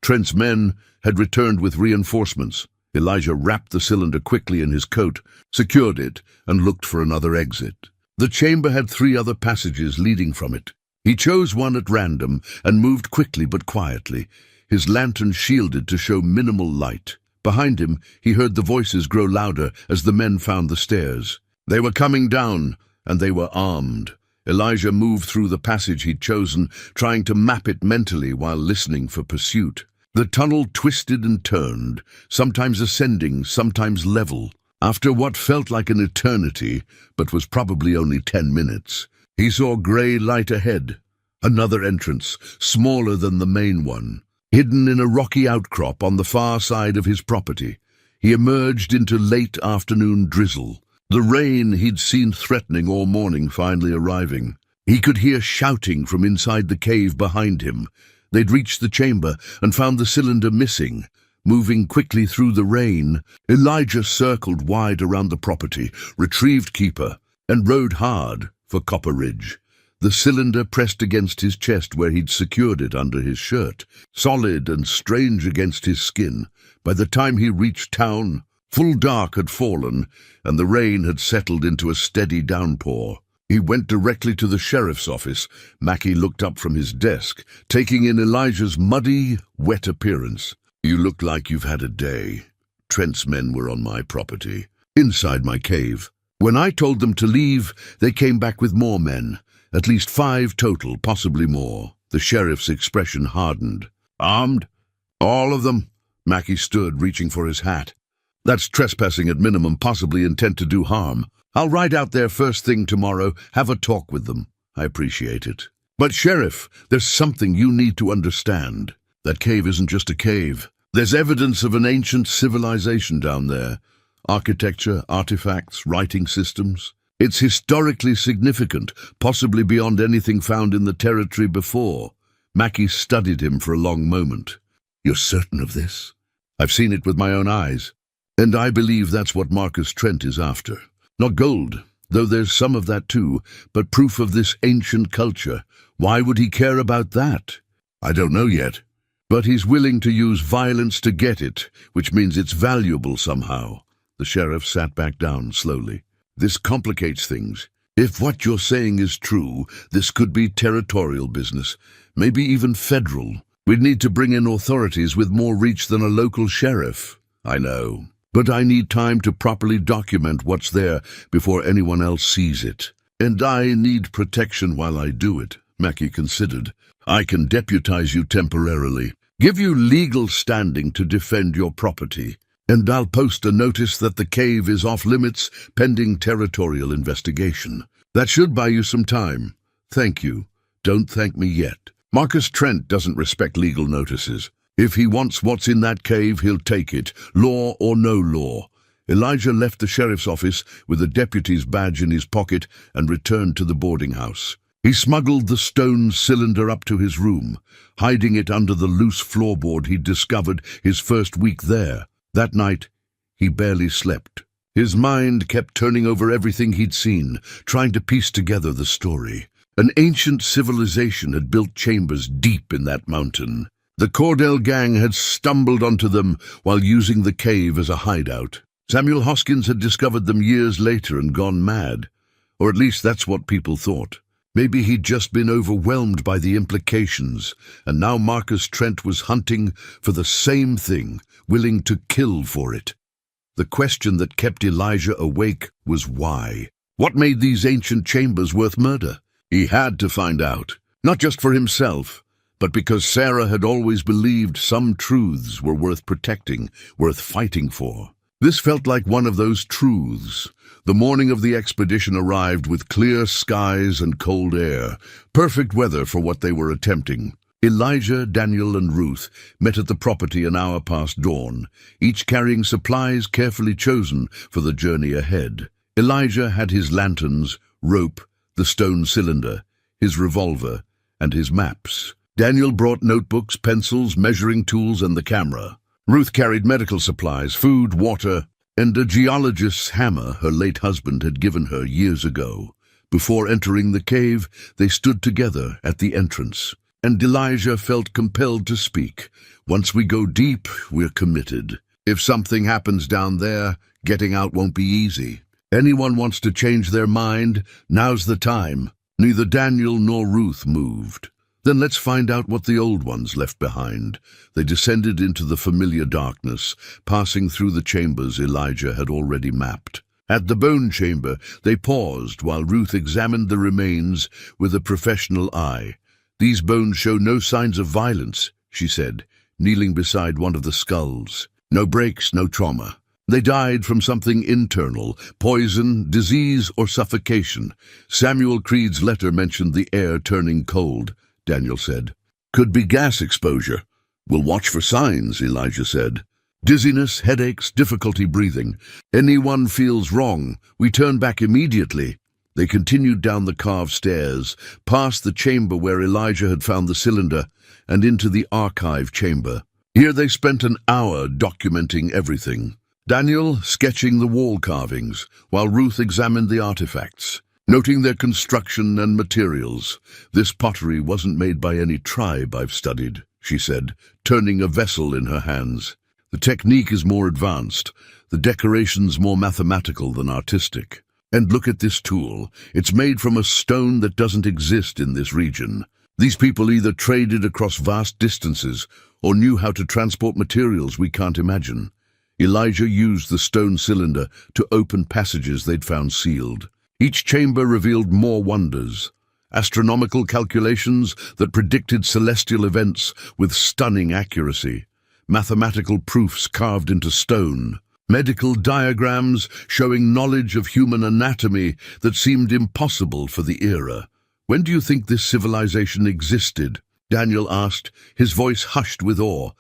Trent's men had returned with reinforcements. Elijah wrapped the cylinder quickly in his coat, secured it, and looked for another exit. The chamber had 3 other passages leading from it. He chose one at random and moved quickly but quietly, his lantern shielded to show minimal light. Behind him, he heard the voices grow louder as the men found the stairs. They were coming down, and they were armed. Elijah moved through the passage he'd chosen, trying to map it mentally while listening for pursuit. The tunnel twisted and turned, sometimes ascending, sometimes level. After what felt like an eternity, but was probably only 10 minutes, he saw grey light ahead. Another entrance, smaller than the main one, hidden in a rocky outcrop on the far side of his property. He emerged into late afternoon drizzle, the rain he'd seen threatening all morning finally arriving. He could hear shouting from inside the cave behind him. They'd reached the chamber and found the cylinder missing. Moving quickly through the rain, Elijah circled wide around the property, retrieved Keeper, and rode hard for Copper Ridge. The cylinder pressed against his chest where he'd secured it under his shirt, solid and strange against his skin. By the time he reached town, full dark had fallen, and the rain had settled into a steady downpour. He went directly to the sheriff's office. Mackie looked up from his desk, taking in Elijah's muddy, wet appearance. "You look like you've had a day. Trent's men were on my property, inside my cave. When I told them to leave, they came back with more men. At least 5 total, possibly more." The sheriff's expression hardened. "Armed? All of them?" Mackie stood, reaching for his hat. "That's trespassing at minimum, possibly intent to do harm. I'll ride out there first thing tomorrow, have a talk with them. I appreciate it. But Sheriff, there's something you need to understand. That cave isn't just a cave. There's evidence of an ancient civilization down there. Architecture, artifacts, writing systems. It's historically significant, possibly beyond anything found in the territory before." Mackie studied him for a long moment. "You're certain of this?" "I've seen it with my own eyes. And I believe that's what Marcus Trent is after. Not gold, though there's some of that too, but proof of this ancient culture. Why would he care about that?" "I don't know yet. But he's willing to use violence to get it, which means it's valuable somehow." The sheriff sat back down slowly. "This complicates things. If what you're saying is true, this could be territorial business, maybe even federal. We'd need to bring in authorities with more reach than a local sheriff." "I know. But I need time to properly document what's there before anyone else sees it. And I need protection while I do it," Mackie considered. "I can deputize you temporarily, give you legal standing to defend your property, and I'll post a notice that the cave is off limits pending territorial investigation. That should buy you some time. Thank you. Don't thank me yet. Marcus Trent doesn't respect legal notices. If he wants what's in that cave, he'll take it, law or no law." Elijah left the sheriff's office with the deputy's badge in his pocket and returned to the boarding house. He smuggled the stone cylinder up to his room, hiding it under the loose floorboard he'd discovered his first week there. That night, he barely slept. His mind kept turning over everything he'd seen, trying to piece together the story. An ancient civilization had built chambers deep in that mountain. The Cordell gang had stumbled onto them while using the cave as a hideout. Samuel Hoskins had discovered them years later and gone mad. Or at least that's what people thought. Maybe he'd just been overwhelmed by the implications, and now Marcus Trent was hunting for the same thing, willing to kill for it. The question that kept Elijah awake was why. What made these ancient chambers worth murder? He had to find out, not just for himself, but because Sarah had always believed some truths were worth protecting, worth fighting for. This felt like one of those truths. The morning of the expedition arrived with clear skies and cold air, perfect weather for what they were attempting. Elijah, Daniel, and Ruth met at the property an hour past dawn, each carrying supplies carefully chosen for the journey ahead. Elijah had his lanterns, rope, the stone cylinder, his revolver, and his maps. Daniel brought notebooks, pencils, measuring tools, and the camera. Ruth carried medical supplies, food, water, and a geologist's hammer her late husband had given her years ago. Before entering the cave, they stood together at the entrance, and Elijah felt compelled to speak. Once we go deep, we're committed. If something happens down there, getting out won't be easy. Anyone wants to change their mind, now's the time. Neither Daniel nor Ruth moved. Then let's find out what the old ones left behind. They descended into the familiar darkness, passing through the chambers Elijah had already mapped. At the bone chamber, they paused while Ruth examined the remains with a professional eye. "These bones show no signs of violence," she said, kneeling beside one of the skulls. "No breaks, no trauma. They died from something internal, poison, disease, or suffocation. Samuel Creed's letter mentioned the air turning cold," Daniel said. "Could be gas exposure. We'll watch for signs," Elijah said. "Dizziness, headaches, difficulty breathing. Anyone feels wrong, we turn back immediately." They continued down the carved stairs, past the chamber where Elijah had found the cylinder, and into the archive chamber. Here they spent an hour documenting everything. Daniel sketching the wall carvings, while Ruth examined the artifacts, noting their construction and materials. "This pottery wasn't made by any tribe I've studied," she said, turning a vessel in her hands. "The technique is more advanced, the decorations more mathematical than artistic. And look at this tool. It's made from a stone that doesn't exist in this region. These people either traded across vast distances or knew how to transport materials we can't imagine." Elijah used the stone cylinder to open passages they'd found sealed. Each chamber revealed more wonders. Astronomical calculations that predicted celestial events with stunning accuracy. Mathematical proofs carved into stone. Medical diagrams showing knowledge of human anatomy that seemed impossible for the era. "When do you think this civilization existed?" Daniel asked, his voice hushed with awe.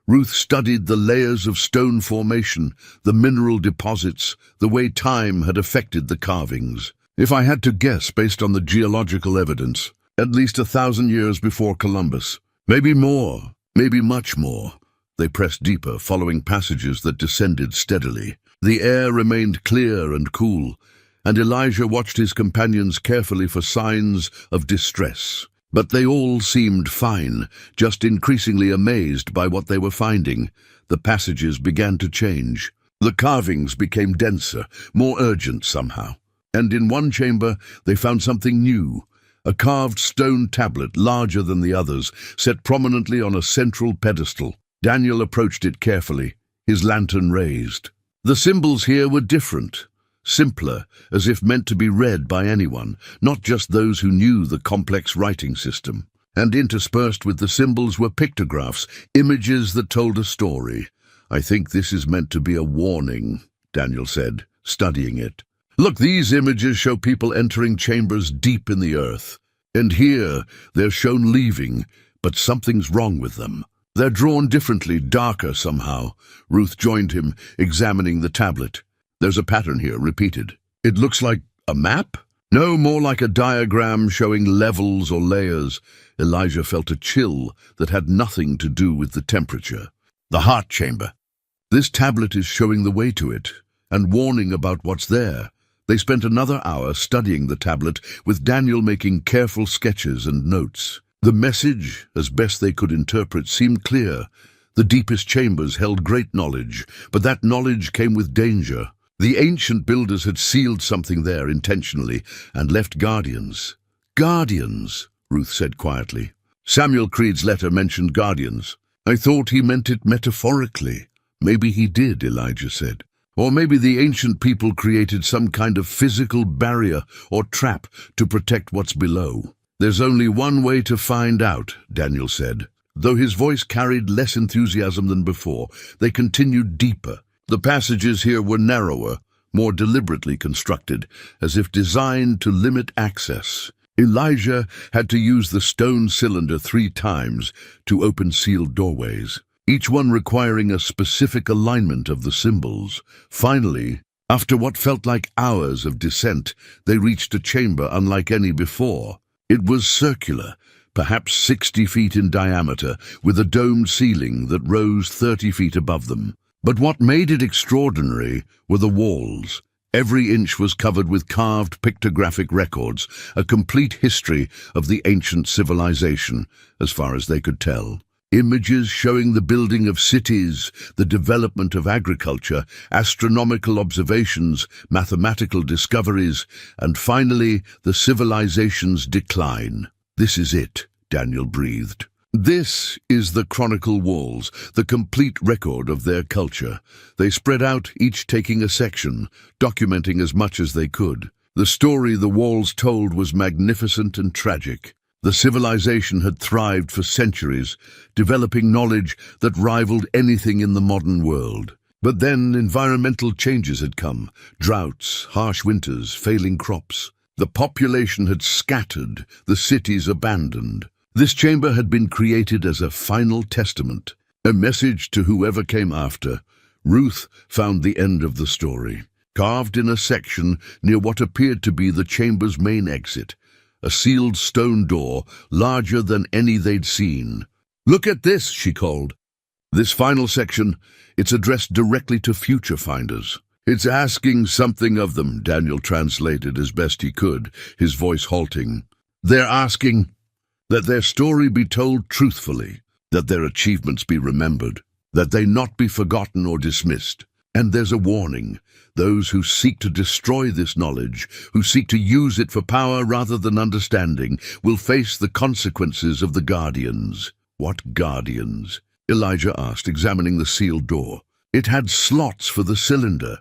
Ruth studied the layers of stone formation, the mineral deposits, the way time had affected the carvings. "If I had to guess based on the geological evidence, at least 1,000 years before Columbus. Maybe more, maybe much more." They pressed deeper, following passages that descended steadily. The air remained clear and cool, and Elijah watched his companions carefully for signs of distress. But they all seemed fine, just increasingly amazed by what they were finding. The passages began to change. The carvings became denser, more urgent somehow. And in one chamber, they found something new. A carved stone tablet, larger than the others, set prominently on a central pedestal. Daniel approached it carefully, his lantern raised. The symbols here were different. Simpler, as if meant to be read by anyone, not just those who knew the complex writing system. And interspersed with the symbols were pictographs, images that told a story. "I think this is meant to be a warning," Daniel said, studying it. "Look, these images show people entering chambers deep in the earth. And here, they're shown leaving, but something's wrong with them. They're drawn differently, darker somehow." Ruth joined him, examining the tablet. "There's a pattern here, repeated. It looks like a map?" No, more like a diagram showing levels or layers. Elijah felt a chill that had nothing to do with the temperature. The heart chamber. This tablet is showing the way to it, and warning about what's there. They spent another hour studying the tablet, with Daniel making careful sketches and notes. The message, as best they could interpret, seemed clear. The deepest chambers held great knowledge, but that knowledge came with danger. The ancient builders had sealed something there intentionally and left guardians. Guardians, Ruth said quietly. Samuel Creed's letter mentioned guardians. I thought he meant it metaphorically. Maybe he did, Elijah said. Or maybe the ancient people created some kind of physical barrier or trap to protect what's below. There's only one way to find out, Daniel said. Though his voice carried less enthusiasm than before, they continued deeper. The passages here were narrower, more deliberately constructed, as if designed to limit access. Elijah had to use the stone cylinder 3 times to open sealed doorways, each one requiring a specific alignment of the symbols. Finally, after what felt like hours of descent, they reached a chamber unlike any before. It was circular, perhaps 60 feet in diameter, with a domed ceiling that rose 30 feet above them. But what made it extraordinary were the walls. Every inch was covered with carved pictographic records, a complete history of the ancient civilization, as far as they could tell. Images showing the building of cities, the development of agriculture, astronomical observations, mathematical discoveries, and finally, the civilization's decline. This is it, Daniel breathed. This is the chronicle walls, the complete record of their culture. They spread out, each taking a section, documenting as much as they could. The story the walls told was magnificent and tragic. The civilization had thrived for centuries, developing knowledge that rivaled anything in the modern world. But then environmental changes had come, droughts, harsh winters, failing crops. The population had scattered, the cities abandoned. This chamber had been created as a final testament, a message to whoever came after. Ruth found the end of the story, carved in a section near what appeared to be the chamber's main exit, a sealed stone door larger than any they'd seen. "Look at this," she called. This final section, it's addressed directly to future finders. "It's asking something of them," Daniel translated as best he could, his voice halting. "They're asking that their story be told truthfully, that their achievements be remembered, that they not be forgotten or dismissed. And there's a warning. Those who seek to destroy this knowledge, who seek to use it for power rather than understanding, will face the consequences of the guardians." "What guardians?" Elijah asked, examining the sealed door. It had slots for the cylinder,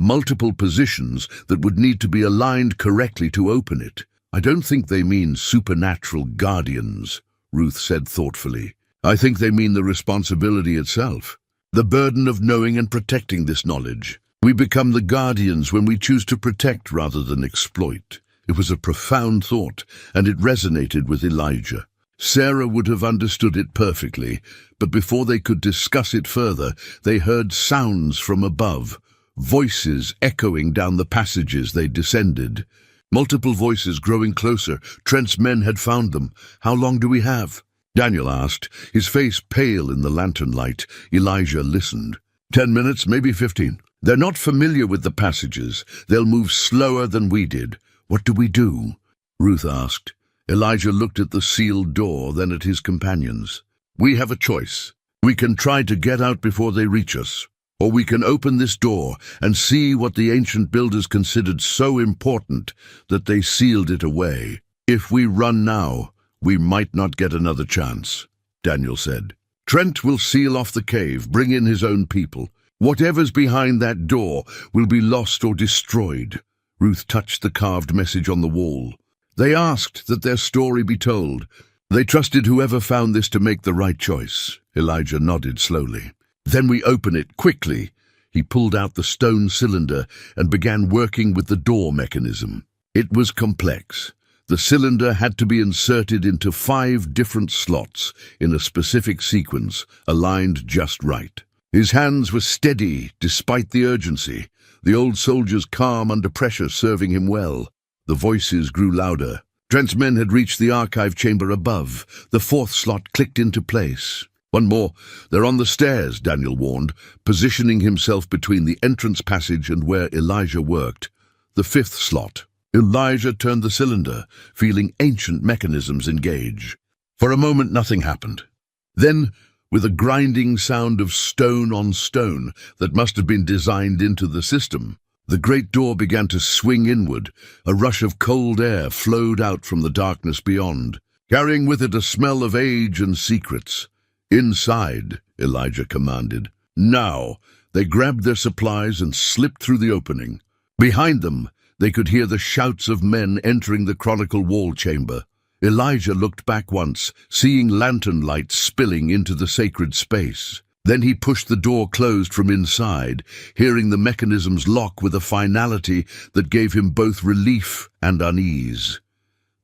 multiple positions that would need to be aligned correctly to open it. "I don't think they mean supernatural guardians," Ruth said thoughtfully. "I think they mean the responsibility itself, the burden of knowing and protecting this knowledge. We become the guardians when we choose to protect rather than exploit." It was a profound thought, and it resonated with Elijah. Sarah would have understood it perfectly, but before they could discuss it further, they heard sounds from above, voices echoing down the passages they descended. Multiple voices growing closer. Trent's men had found them. "How long do we have?" Daniel asked, his face pale in the lantern light. Elijah listened. 10 minutes, maybe 15. "They're not familiar with the passages. They'll move slower than we did. What do we do?" Ruth asked. Elijah looked at the sealed door, then at his companions. "We have a choice. We can try to get out before they reach us, or we can open this door and see what the ancient builders considered so important that they sealed it away. If we run now, we might not get another chance," Daniel said. "Trent will seal off the cave, bring in his own people. Whatever's behind that door will be lost or destroyed." Ruth touched the carved message on the wall. "They asked that their story be told. They trusted whoever found this to make the right choice." Elijah nodded slowly. "Then we open it quickly." He pulled out the stone cylinder and began working with the door mechanism. It was complex. The cylinder had to be inserted into 5 different slots in a specific sequence, aligned just right. His hands were steady despite the urgency, the old soldier's calm under pressure serving him well. The voices grew louder. Trent's men had reached the archive chamber above. The fourth slot clicked into place. "One more. They're on the stairs," Daniel warned, positioning himself between the entrance passage and where Elijah worked. The fifth slot. Elijah turned the cylinder, feeling ancient mechanisms engage. For a moment, nothing happened. Then, with a grinding sound of stone on stone that must have been designed into the system, the great door began to swing inward. A rush of cold air flowed out from the darkness beyond, carrying with it a smell of age and secrets. "Inside," Elijah commanded. "Now!" They grabbed their supplies and slipped through the opening. Behind them, they could hear the shouts of men entering the chronicle wall chamber. Elijah looked back once, seeing lantern lights spilling into the sacred space. Then he pushed the door closed from inside, hearing the mechanisms lock with a finality that gave him both relief and unease.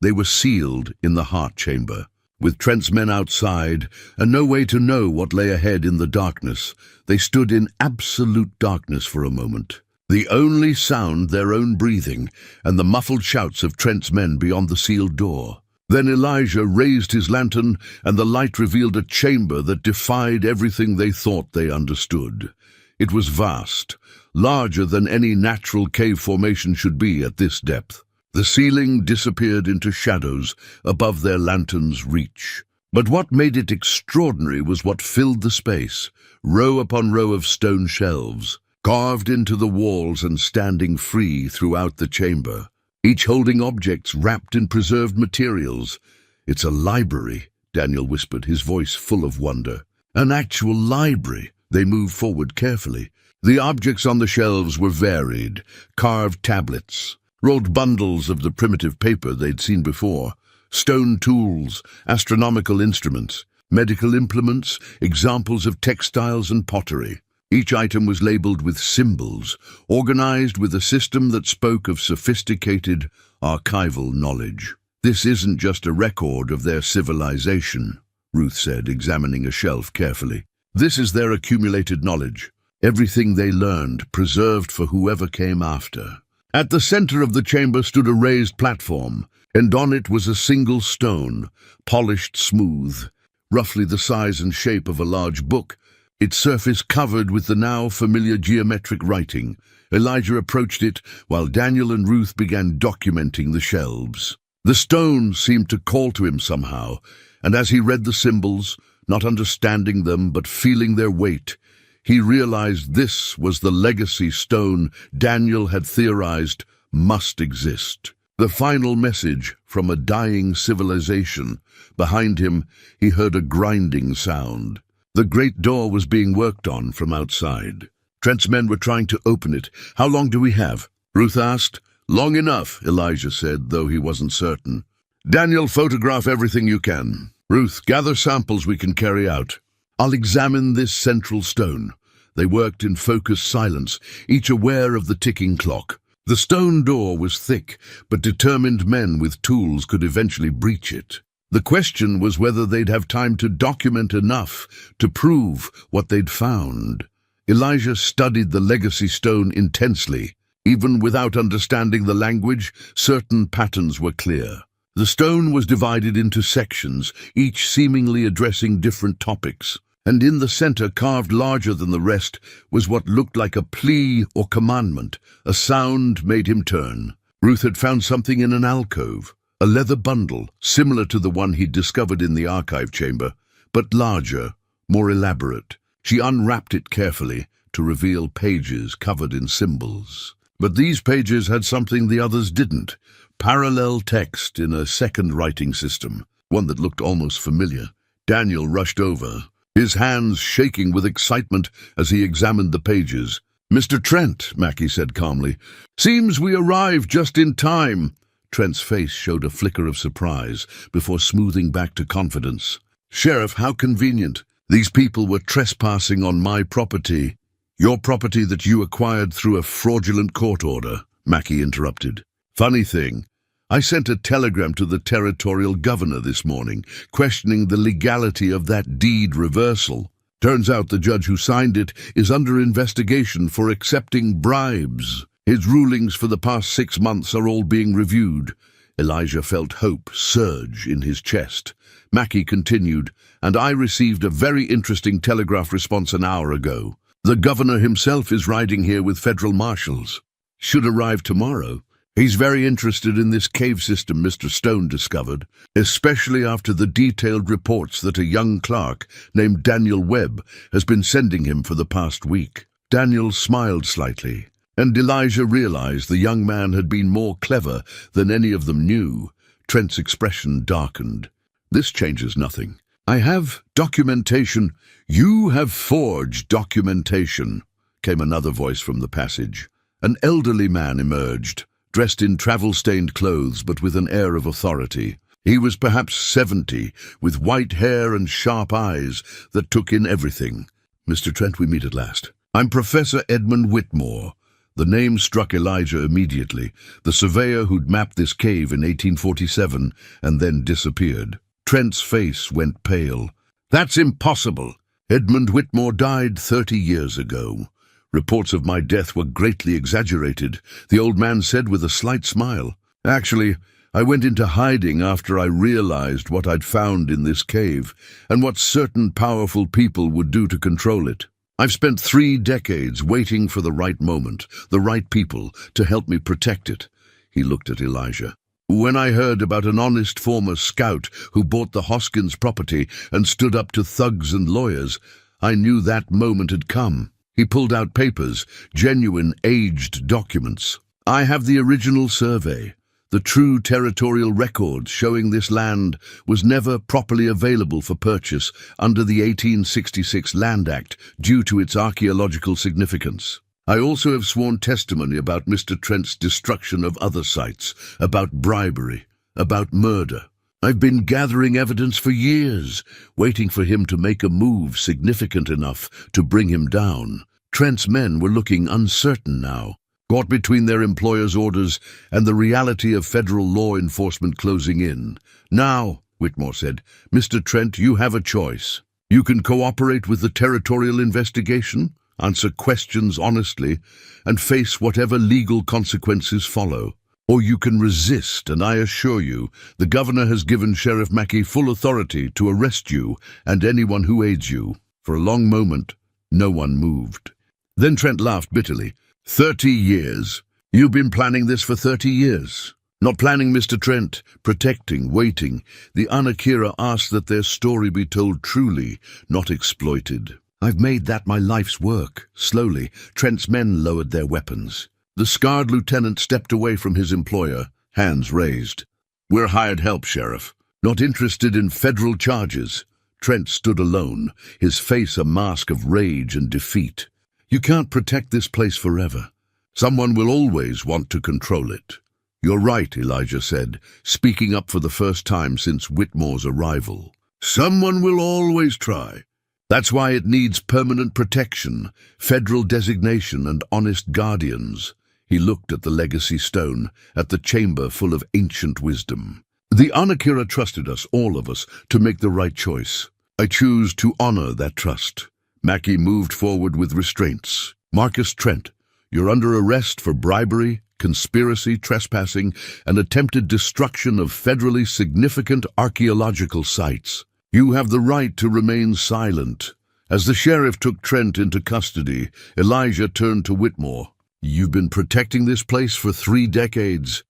They were sealed in the heart chamber. With Trent's men outside, and no way to know what lay ahead in the darkness, they stood in absolute darkness for a moment. The only sound their own breathing, and the muffled shouts of Trent's men beyond the sealed door. Then Elijah raised his lantern, and the light revealed a chamber that defied everything they thought they understood. It was vast, larger than any natural cave formation should be at this depth. The ceiling disappeared into shadows above their lantern's reach. But what made it extraordinary was what filled the space, row upon row of stone shelves, carved into the walls and standing free throughout the chamber, each holding objects wrapped in preserved materials. "It's a library," Daniel whispered, his voice full of wonder. "An actual library." They moved forward carefully. The objects on the shelves were varied: carved tablets, rolled bundles of the primitive paper they'd seen before, stone tools, astronomical instruments, medical implements, examples of textiles and pottery. Each item was labeled with symbols, organized with a system that spoke of sophisticated archival knowledge. "This isn't just a record of their civilization," Ruth said, examining a shelf carefully. "This is their accumulated knowledge, everything they learned, preserved for whoever came after." At the center of the chamber stood a raised platform, and on it was a single stone, polished smooth, roughly the size and shape of a large book, its surface covered with the now familiar geometric writing. Elijah approached it, while Daniel and Ruth began documenting the shelves. The stone seemed to call to him somehow, and as he read the symbols, not understanding them but feeling their weight, he realized this was the legacy stone Daniel had theorized must exist. The final message from a dying civilization. Behind him, he heard a grinding sound. The great door was being worked on from outside. Trent's men were trying to open it. "How long do we have?" Ruth asked. "Long enough," Elijah said, though he wasn't certain. "Daniel, photograph everything you can. Ruth, gather samples we can carry out. I'll examine this central stone." They worked in focused silence, each aware of the ticking clock. The stone door was thick, but determined men with tools could eventually breach it. The question was whether they'd have time to document enough to prove what they'd found. Elijah studied the legacy stone intensely. Even without understanding the language, certain patterns were clear. The stone was divided into sections, each seemingly addressing different topics. And in the center, carved larger than the rest, was what looked like a plea or commandment. A sound made him turn. Ruth had found something in an alcove. A leather bundle, similar to the one he'd discovered in the archive chamber, but larger, more elaborate. She unwrapped it carefully to reveal pages covered in symbols. But these pages had something the others didn't: parallel text in a second writing system, one that looked almost familiar. Daniel rushed over, his hands shaking with excitement as he examined the pages. "Mr. Trent," Mackie said calmly, "seems we arrived just in time." Trent's face showed a flicker of surprise before smoothing back to confidence. "Sheriff, how convenient. These people were trespassing on my property." "Your property that you acquired through a fraudulent court order," Mackie interrupted. "Funny thing, I sent a telegram to the territorial governor this morning, questioning the legality of that deed reversal. Turns out the judge who signed it is under investigation for accepting bribes." His rulings for the past 6 months are all being reviewed. Elijah felt hope surge in his chest. Mackie continued, and I received a very interesting telegraph response an hour ago. The governor himself is riding here with federal marshals. Should arrive tomorrow. He's very interested in this cave system Mr. Stone discovered, especially after the detailed reports that a young clerk named Daniel Webb has been sending him for the past week. Daniel smiled slightly, and Elijah realized the young man had been more clever than any of them knew. Trent's expression darkened. This changes nothing. I have documentation. You have forged documentation, came another voice from the passage. An elderly man emerged, dressed in travel-stained clothes but with an air of authority. He was perhaps 70, with white hair and sharp eyes that took in everything. Mr. Trent, we meet at last. I'm Professor Edmund Whitmore. The name struck Elijah immediately, the surveyor who'd mapped this cave in 1847 and then disappeared. Trent's face went pale. That's impossible. Edmund Whitmore died 30 years ago. Reports of my death were greatly exaggerated, the old man said with a slight smile. Actually, I went into hiding after I realized what I'd found in this cave and what certain powerful people would do to control it. I've spent 3 decades waiting for the right moment, the right people, to help me protect it. He looked at Elijah. When I heard about an honest former scout who bought the Hoskins property and stood up to thugs and lawyers, I knew that moment had come. He pulled out papers, genuine aged documents. I have the original survey, the true territorial records showing this land was never properly available for purchase under the 1866 Land Act due to its archaeological significance. I also have sworn testimony about Mr. Trent's destruction of other sites, about bribery, about murder. I've been gathering evidence for years, waiting for him to make a move significant enough to bring him down. Trent's men were looking uncertain now, caught between their employer's orders and the reality of federal law enforcement closing in. Now, Whitmore said, Mr. Trent, you have a choice. You can cooperate with the territorial investigation, answer questions honestly, and face whatever legal consequences follow. Or you can resist, and I assure you, the governor has given Sheriff Mackie full authority to arrest you and anyone who aids you. For a long moment, no one moved. Then Trent laughed bitterly. 30 years. You've been planning this for 30 years. Not planning, Mr. Trent. Protecting, waiting. The Anakira asked that their story be told truly, not exploited. I've made that my life's work. Slowly, Trent's men lowered their weapons. The scarred lieutenant stepped away from his employer, hands raised. We're hired help, Sheriff. Not interested in federal charges. Trent stood alone, his face a mask of rage and defeat. You can't protect this place forever. Someone will always want to control it. You're right, Elijah said, speaking up for the first time since Whitmore's arrival. Someone will always try. That's why it needs permanent protection, federal designation, and honest guardians. He looked at the legacy stone, at the chamber full of ancient wisdom. The Anakira trusted us, all of us, to make the right choice. I choose to honor that trust. Mackie moved forward with restraints. Marcus Trent, you're under arrest for bribery, conspiracy, trespassing, and attempted destruction of federally significant archaeological sites. You have the right to remain silent. As the sheriff took Trent into custody, Elijah turned to Whitmore. You've been protecting this place for 3 decades.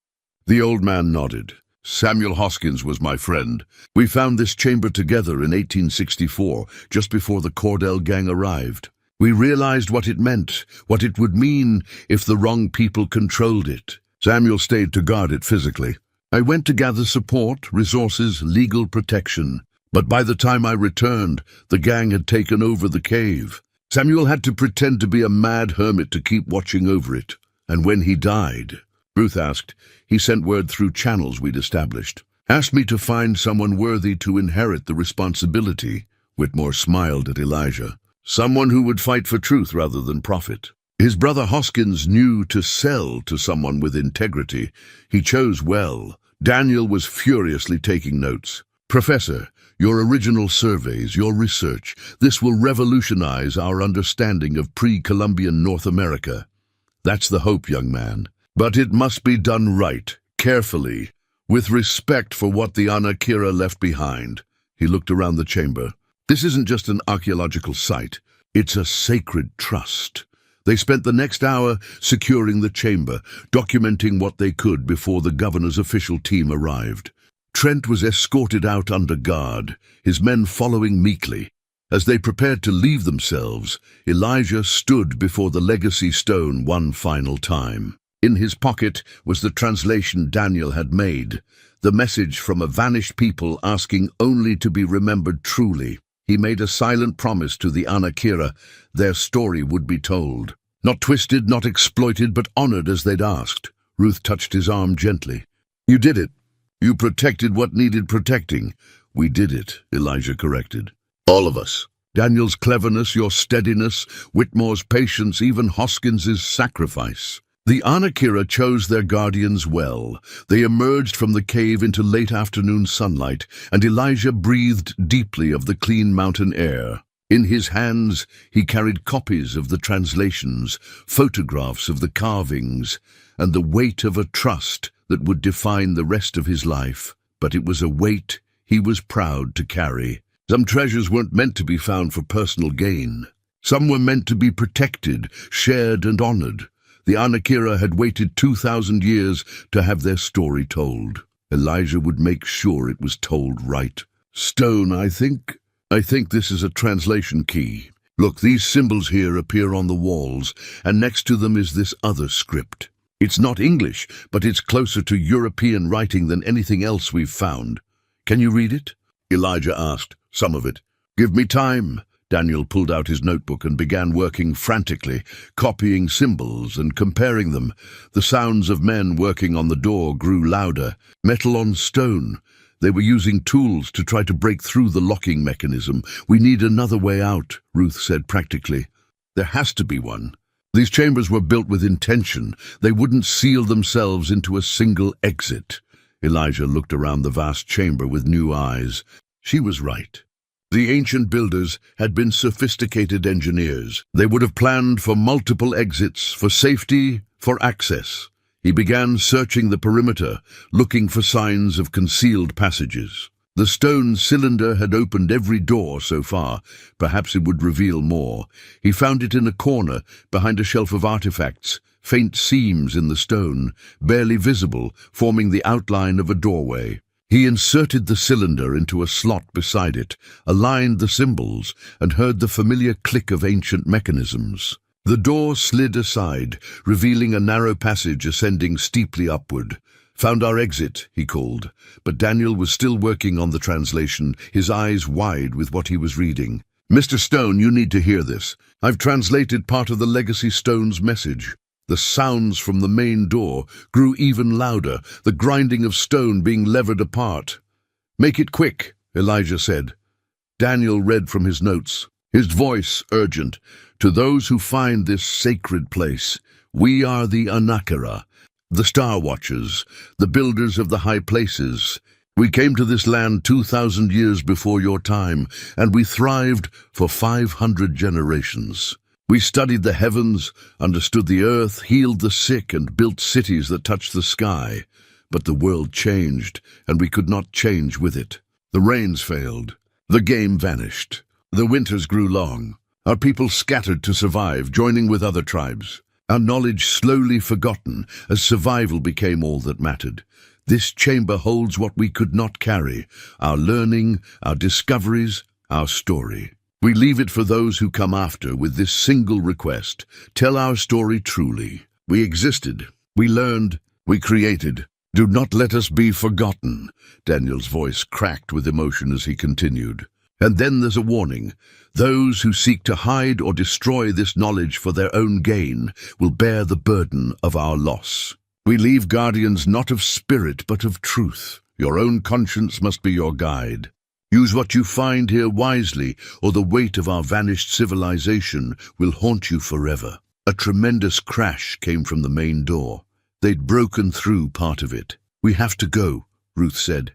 The old man nodded. Samuel Hoskins was my friend. We found this chamber together in 1864, just before the Cordell gang arrived. We realized what it meant, what it would mean if the wrong people controlled it. Samuel stayed to guard it physically. I went to gather support, resources, legal protection. But by the time I returned, the gang had taken over the cave. Samuel had to pretend to be a mad hermit to keep watching over it. And when he died, Ruth asked, he sent word through channels we'd established. Asked me to find someone worthy to inherit the responsibility. Whitmore smiled at Elijah. Someone who would fight for truth rather than profit. His brother Hoskins knew to sell to someone with integrity. He chose well. Daniel was furiously taking notes. Professor, your original surveys, your research, this will revolutionize our understanding of pre-Columbian North America. That's the hope, young man. But it must be done right, carefully, with respect for what the Anakira left behind. He looked around the chamber. This isn't just an archaeological site. It's a sacred trust. They spent the next hour securing the chamber, documenting what they could before the governor's official team arrived. Trent was escorted out under guard, his men following meekly. As they prepared to leave themselves, Elijah stood before the legacy stone one final time. In his pocket was the translation Daniel had made, the message from a vanished people asking only to be remembered truly. He made a silent promise to the Anakira their story would be told. Not twisted, not exploited, but honored as they'd asked. Ruth touched his arm gently. You did it. You protected what needed protecting. We did it, Elijah corrected. All of us. Daniel's cleverness, your steadiness, Whitmore's patience, even Hoskins's sacrifice. The Anakira chose their guardians well. They emerged from the cave into late afternoon sunlight, and Elijah breathed deeply of the clean mountain air. In his hands, he carried copies of the translations, photographs of the carvings, and the weight of a trust that would define the rest of his life. But it was a weight he was proud to carry. Some treasures weren't meant to be found for personal gain. Some were meant to be protected, shared, and honored. The Anakira had waited 2,000 years to have their story told. Elijah would make sure it was told right. Stone, I think this is a translation key. Look, these symbols here appear on the walls, and next to them is this other script. It's not English, but it's closer to European writing than anything else we've found. Can you read it? Elijah asked. Some of it. Give me time. Daniel pulled out his notebook and began working frantically, copying symbols and comparing them. The sounds of men working on the door grew louder. Metal on stone. They were using tools to try to break through the locking mechanism. We need another way out, Ruth said practically. There has to be one. These chambers were built with intention. They wouldn't seal themselves into a single exit. Elijah looked around the vast chamber with new eyes. She was right. The ancient builders had been sophisticated engineers. They would have planned for multiple exits, for safety, for access. He began searching the perimeter, looking for signs of concealed passages. The stone cylinder had opened every door so far. Perhaps it would reveal more. He found it in a corner, behind a shelf of artifacts, faint seams in the stone, barely visible, forming the outline of a doorway. He inserted the cylinder into a slot beside it, aligned the symbols, and heard the familiar click of ancient mechanisms. The door slid aside, revealing a narrow passage ascending steeply upward. Found our exit, he called, but Daniel was still working on the translation, his eyes wide with what he was reading. Mr. Stone, you need to hear this. I've translated part of the Legacy Stone's message. The sounds from the main door grew even louder, the grinding of stone being levered apart. Make it quick, Elijah said. Daniel read from his notes, his voice urgent. To those who find this sacred place, we are the Anakira, the Star Watchers, the builders of the high places. We came to this land 2,000 years before your time, and we thrived for 500 generations. We studied the heavens, understood the earth, healed the sick, and built cities that touched the sky. But the world changed, and we could not change with it. The rains failed. The game vanished. The winters grew long. Our people scattered to survive, joining with other tribes. Our knowledge slowly forgotten, as survival became all that mattered. This chamber holds what we could not carry, our learning, our discoveries, our story. We leave it for those who come after with this single request. Tell our story truly. We existed. We learned. We created. Do not let us be forgotten. Daniel's voice cracked with emotion as he continued. And then there's a warning. Those who seek to hide or destroy this knowledge for their own gain will bear the burden of our loss. We leave guardians not of spirit but of truth. Your own conscience must be your guide. Use what you find here wisely, or the weight of our vanished civilization will haunt you forever. A tremendous crash came from the main door. They'd broken through part of it. We have to go, Ruth said,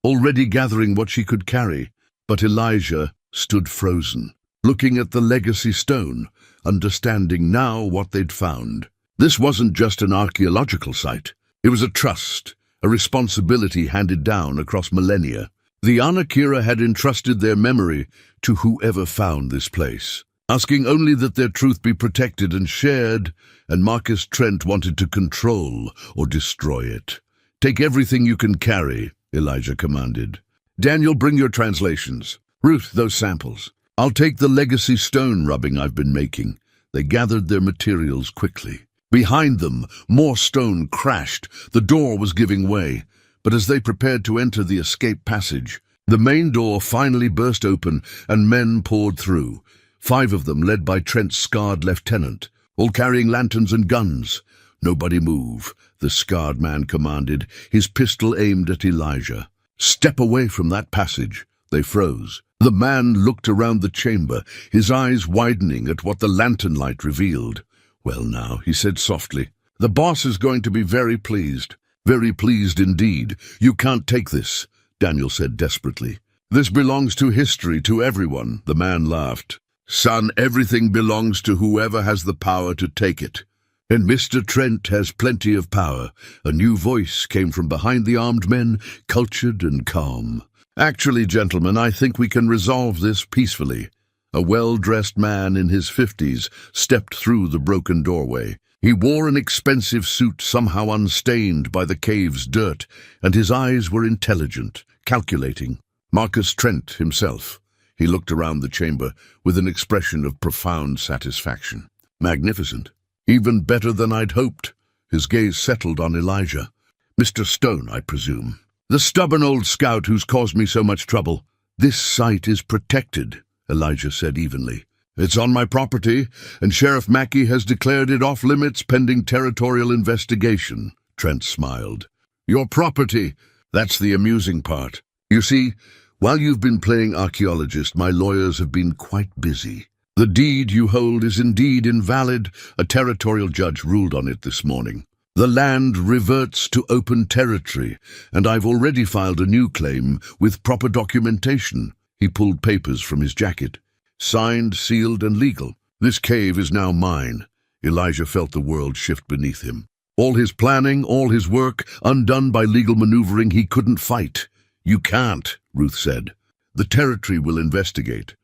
already gathering what she could carry. But Elijah stood frozen, looking at the legacy stone, understanding now what they'd found. This wasn't just an archaeological site. It was a trust, a responsibility handed down across millennia. The Anakira had entrusted their memory to whoever found this place, asking only that their truth be protected and shared, and Marcus Trent wanted to control or destroy it. "Take everything you can carry," Elijah commanded. "Daniel, bring your translations. Ruth, those samples. I'll take the legacy stone rubbing I've been making." They gathered their materials quickly. Behind them, more stone crashed. The door was giving way. But as they prepared to enter the escape passage, the main door finally burst open and men poured through. 5 of them, led by Trent's scarred lieutenant, all carrying lanterns and guns. "Nobody move," the scarred man commanded, his pistol aimed at Elijah. "Step away from that passage." They froze. The man looked around the chamber, his eyes widening at what the lantern light revealed. "Well now," he said softly, "the boss is going to be very pleased." "Very pleased indeed. You can't take this," Daniel said desperately. "This belongs to history, to everyone," the man laughed. "Son, everything belongs to whoever has the power to take it. And Mr. Trent has plenty of power." A new voice came from behind the armed men, cultured and calm. "Actually, gentlemen, I think we can resolve this peacefully." A well-dressed man in his 50s stepped through the broken doorway. He wore an expensive suit somehow unstained by the cave's dirt, and his eyes were intelligent, calculating. Marcus Trent himself. He looked around the chamber with an expression of profound satisfaction. "Magnificent. Even better than I'd hoped." His gaze settled on Elijah. "Mr. Stone, I presume. The stubborn old scout who's caused me so much trouble." "This site is protected," Elijah said evenly. "It's on my property, and Sheriff Mackey has declared it off-limits pending territorial investigation." Trent smiled. "Your property, that's the amusing part. You see, while you've been playing archaeologist, my lawyers have been quite busy. The deed you hold is indeed invalid. A territorial judge ruled on it this morning. The land reverts to open territory, and I've already filed a new claim with proper documentation." He pulled papers from his jacket. "Signed, sealed, and legal. This cave is now mine." Elijah felt the world shift beneath him. All his planning, all his work, undone by legal maneuvering he couldn't fight. "You can't," Ruth said. "The territory will investigate."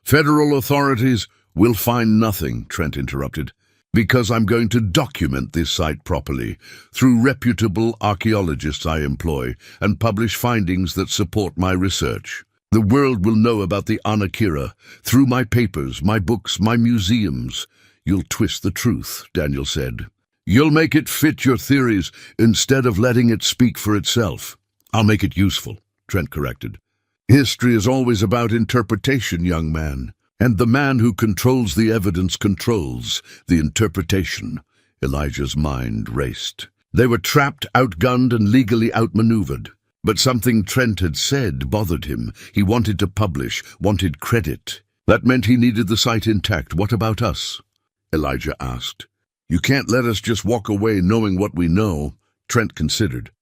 "Federal authorities will find nothing," Trent interrupted, "because I'm going to document this site properly, through reputable archaeologists I employ, and publish findings that support my research. The world will know about the Anakira through my papers, my books, my museums." "You'll twist the truth," Daniel said. "You'll make it fit your theories instead of letting it speak for itself." "I'll make it useful," Trent corrected. "History is always about interpretation, young man. And the man who controls the evidence controls the interpretation." Elijah's mind raced. They were trapped, outgunned, and legally outmaneuvered. But something Trent had said bothered him. He wanted to publish, wanted credit. That meant he needed the site intact. "What about us?" Elijah asked. "You can't let us just walk away knowing what we know," Trent considered.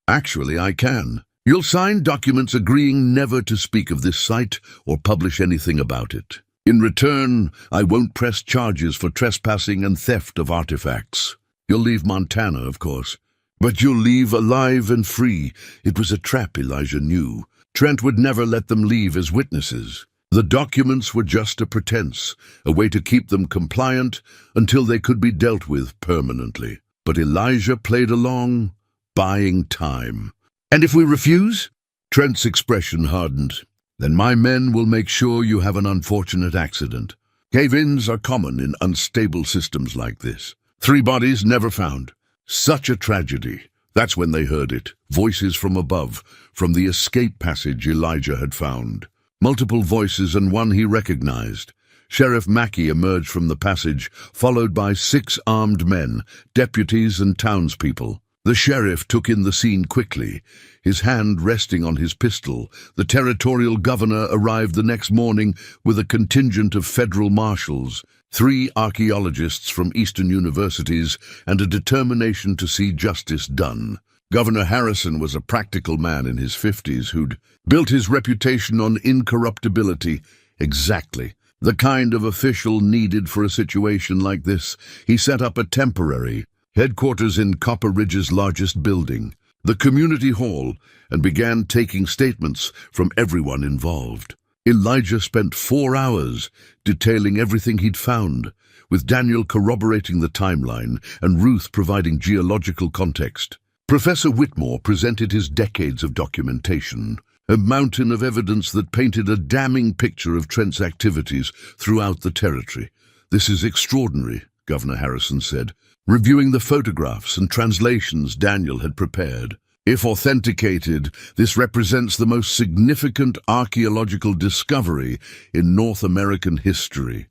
"Actually, I can. You'll sign documents agreeing never to speak of this site or publish anything about it. In return, I won't press charges for trespassing and theft of artifacts. You'll leave Montana, of course. But you'll leave alive and free." It was a trap, Elijah knew. Trent would never let them leave as witnesses. The documents were just a pretense, a way to keep them compliant until they could be dealt with permanently. But Elijah played along, buying time. "And if we refuse?" Trent's expression hardened. "Then my men will make sure you have an unfortunate accident. Cave-ins are common in unstable systems like this. 3 bodies never found. Such a tragedy." That's when they heard it. Voices from above, from the escape passage Elijah had found. Multiple voices and one he recognized. Sheriff Mackey emerged from the passage, followed by 6 armed men, deputies and townspeople. The sheriff took in the scene quickly, his hand resting on his pistol. The territorial governor arrived the next morning with a contingent of federal marshals, 3 archaeologists from Eastern universities, and a determination to see justice done. Governor Harrison was a practical man in his 50s who'd built his reputation on incorruptibility. Exactly. The kind of official needed for a situation like this. He set up a temporary headquarters in Copper Ridge's largest building, the community hall, and began taking statements from everyone involved. Elijah spent 4 hours detailing everything he'd found, with Daniel corroborating the timeline and Ruth providing geological context. Professor Whitmore presented his decades of documentation, a mountain of evidence that painted a damning picture of Trent's activities throughout the territory. "This is extraordinary," Governor Harrison said, reviewing the photographs and translations Daniel had prepared. "If authenticated, this represents the most significant archaeological discovery in North American history."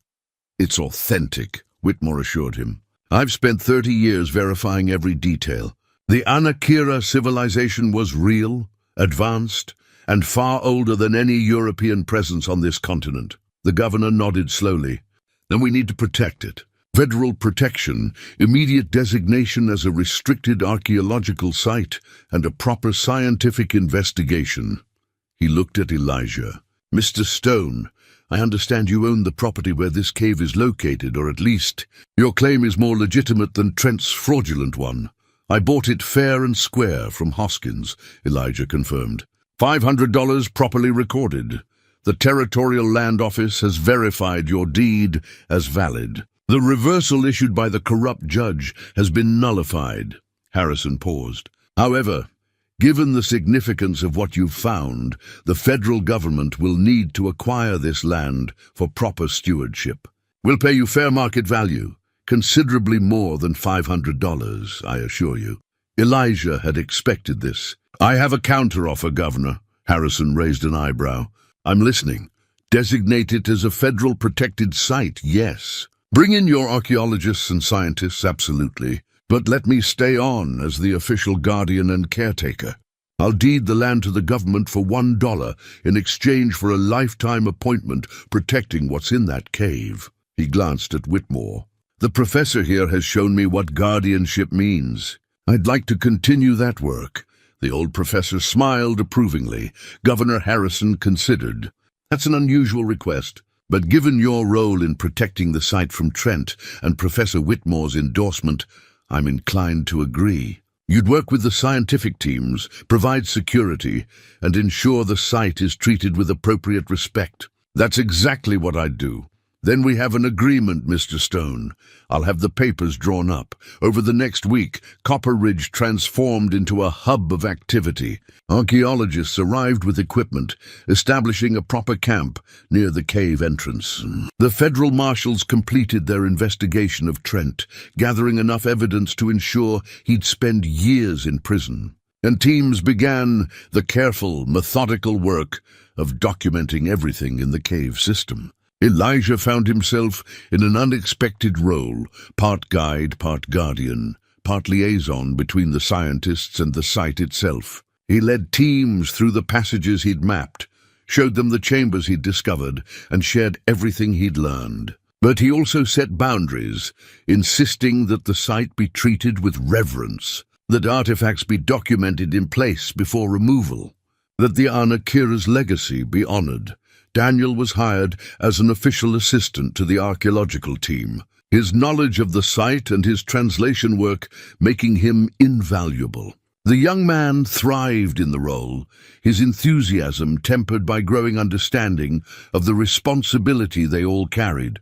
"It's authentic," Whitmore assured him. "I've spent 30 years verifying every detail. The Anakira civilization was real, advanced, and far older than any European presence on this continent." The governor nodded slowly. "Then we need to protect it. Federal protection, immediate designation as a restricted archaeological site, and a proper scientific investigation." He looked at Elijah. "Mr. Stone, I understand you own the property where this cave is located, or at least your claim is more legitimate than Trent's fraudulent one." "I bought it fair and square from Hoskins," Elijah confirmed. $500 properly recorded. The Territorial Land Office has verified your deed as valid. The reversal issued by the corrupt judge has been nullified." Harrison paused. "However, given the significance of what you've found, the federal government will need to acquire this land for proper stewardship. We'll pay you fair market value, considerably more than $500, I assure you." Elijah had expected this. "I have a counteroffer, Governor." Harrison raised an eyebrow. "I'm listening. Designate it as a federal protected site, yes. Bring in your archaeologists and scientists, absolutely. But let me stay on as the official guardian and caretaker. I'll deed the land to the government for $1 in exchange for a lifetime appointment protecting what's in that cave." He glanced at Whitmore. "The professor here has shown me what guardianship means. I'd like to continue that work." The old professor smiled approvingly. Governor Harrison considered. "That's an unusual request, but given your role in protecting the site from Trent and Professor Whitmore's endorsement, I'm inclined to agree. You'd work with the scientific teams, provide security, and ensure the site is treated with appropriate respect." "That's exactly what I'd do." "Then we have an agreement, Mr. Stone. I'll have the papers drawn up. Over the next week, Copper Ridge transformed into a hub of activity. Archaeologists arrived with equipment, establishing a proper camp near the cave entrance. The federal marshals completed their investigation of Trent, gathering enough evidence to ensure he'd spend years in prison. And teams began the careful, methodical work of documenting everything in the cave system. Elijah found himself in an unexpected role, part guide, part guardian, part liaison between the scientists and the site itself. He led teams through the passages he'd mapped, showed them the chambers he'd discovered, and shared everything he'd learned. But he also set boundaries, insisting that the site be treated with reverence, that artifacts be documented in place before removal, that the Anakira's legacy be honored. Daniel was hired as an official assistant to the archaeological team, his knowledge of the site and his translation work making him invaluable. The young man thrived in the role, his enthusiasm tempered by growing understanding of the responsibility they all carried.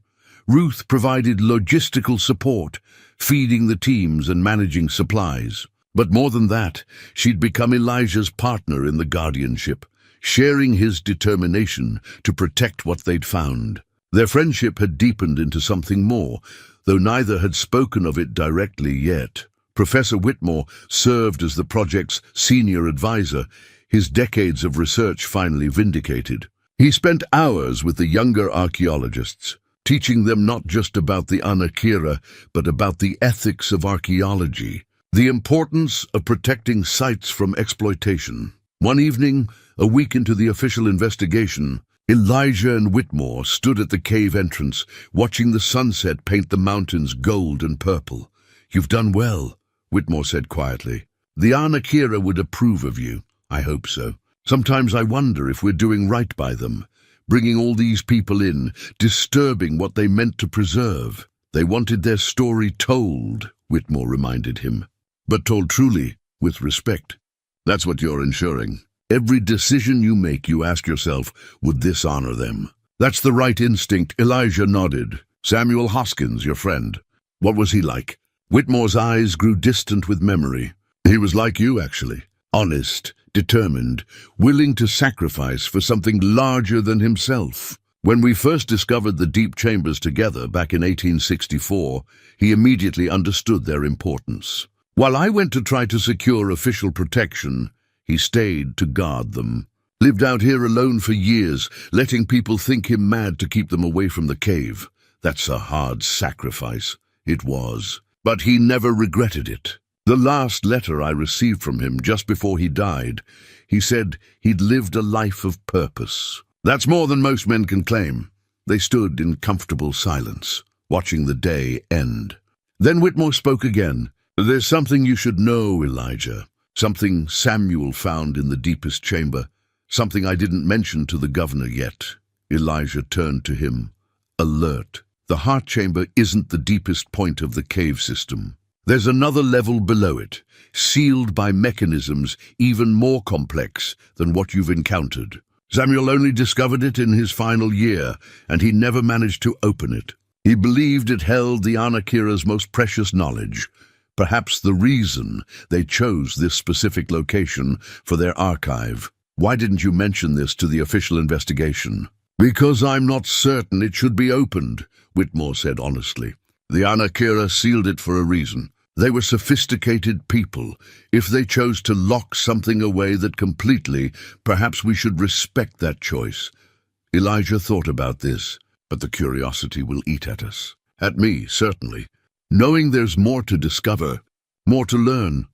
Ruth provided logistical support, feeding the teams and managing supplies. But more than that, she'd become Elijah's partner in the guardianship, sharing his determination to protect what they'd found. Their friendship had deepened into something more, though neither had spoken of it directly yet. Professor Whitmore served as the project's senior advisor, his decades of research finally vindicated. He spent hours with the younger archaeologists, teaching them not just about the Anakira, but about the ethics of archaeology, the importance of protecting sites from exploitation. One evening, a week into the official investigation, Elijah and Whitmore stood at the cave entrance, watching the sunset paint the mountains gold and purple. "You've done well," Whitmore said quietly. "The Anakira would approve of you." "I hope so. Sometimes I wonder if we're doing right by them, bringing all these people in, disturbing what they meant to preserve. They wanted their story told, Whitmore reminded him, but told truly, with respect. That's what you're ensuring. Every decision you make, you ask yourself, would this honor them? That's the right instinct. Elijah nodded. Samuel Hoskins, your friend. What was he like? Whitmore's eyes grew distant with memory. He was like you, actually. Honest, determined, willing to sacrifice for something larger than himself. When we first discovered the deep chambers together back in 1864, he immediately understood their importance. While I went to try to secure official protection, he stayed to guard them. Lived out here alone for years, letting people think him mad to keep them away from the cave. That's a hard sacrifice. It was. But he never regretted it. The last letter I received from him just before he died, he said he'd lived a life of purpose. That's more than most men can claim. They stood in comfortable silence, watching the day end. Then Whitmore spoke again. There's something you should know, Elijah. Something Samuel found in the deepest chamber. Something I didn't mention to the governor yet. Elijah turned to him, alert. The heart chamber isn't the deepest point of the cave system. There's another level below it, sealed by mechanisms even more complex than what you've encountered. Samuel only discovered it in his final year, and he never managed to open it. He believed it held the Anakira's most precious knowledge, perhaps the reason they chose this specific location for their archive. Why didn't you mention this to the official investigation? Because I'm not certain it should be opened, Whitmore said honestly. The Anakira sealed it for a reason. They were sophisticated people. If they chose to lock something away that completely, perhaps we should respect that choice. Elijah thought about this, but the curiosity will eat at us. At me, certainly. Knowing there's more to discover, more to learn.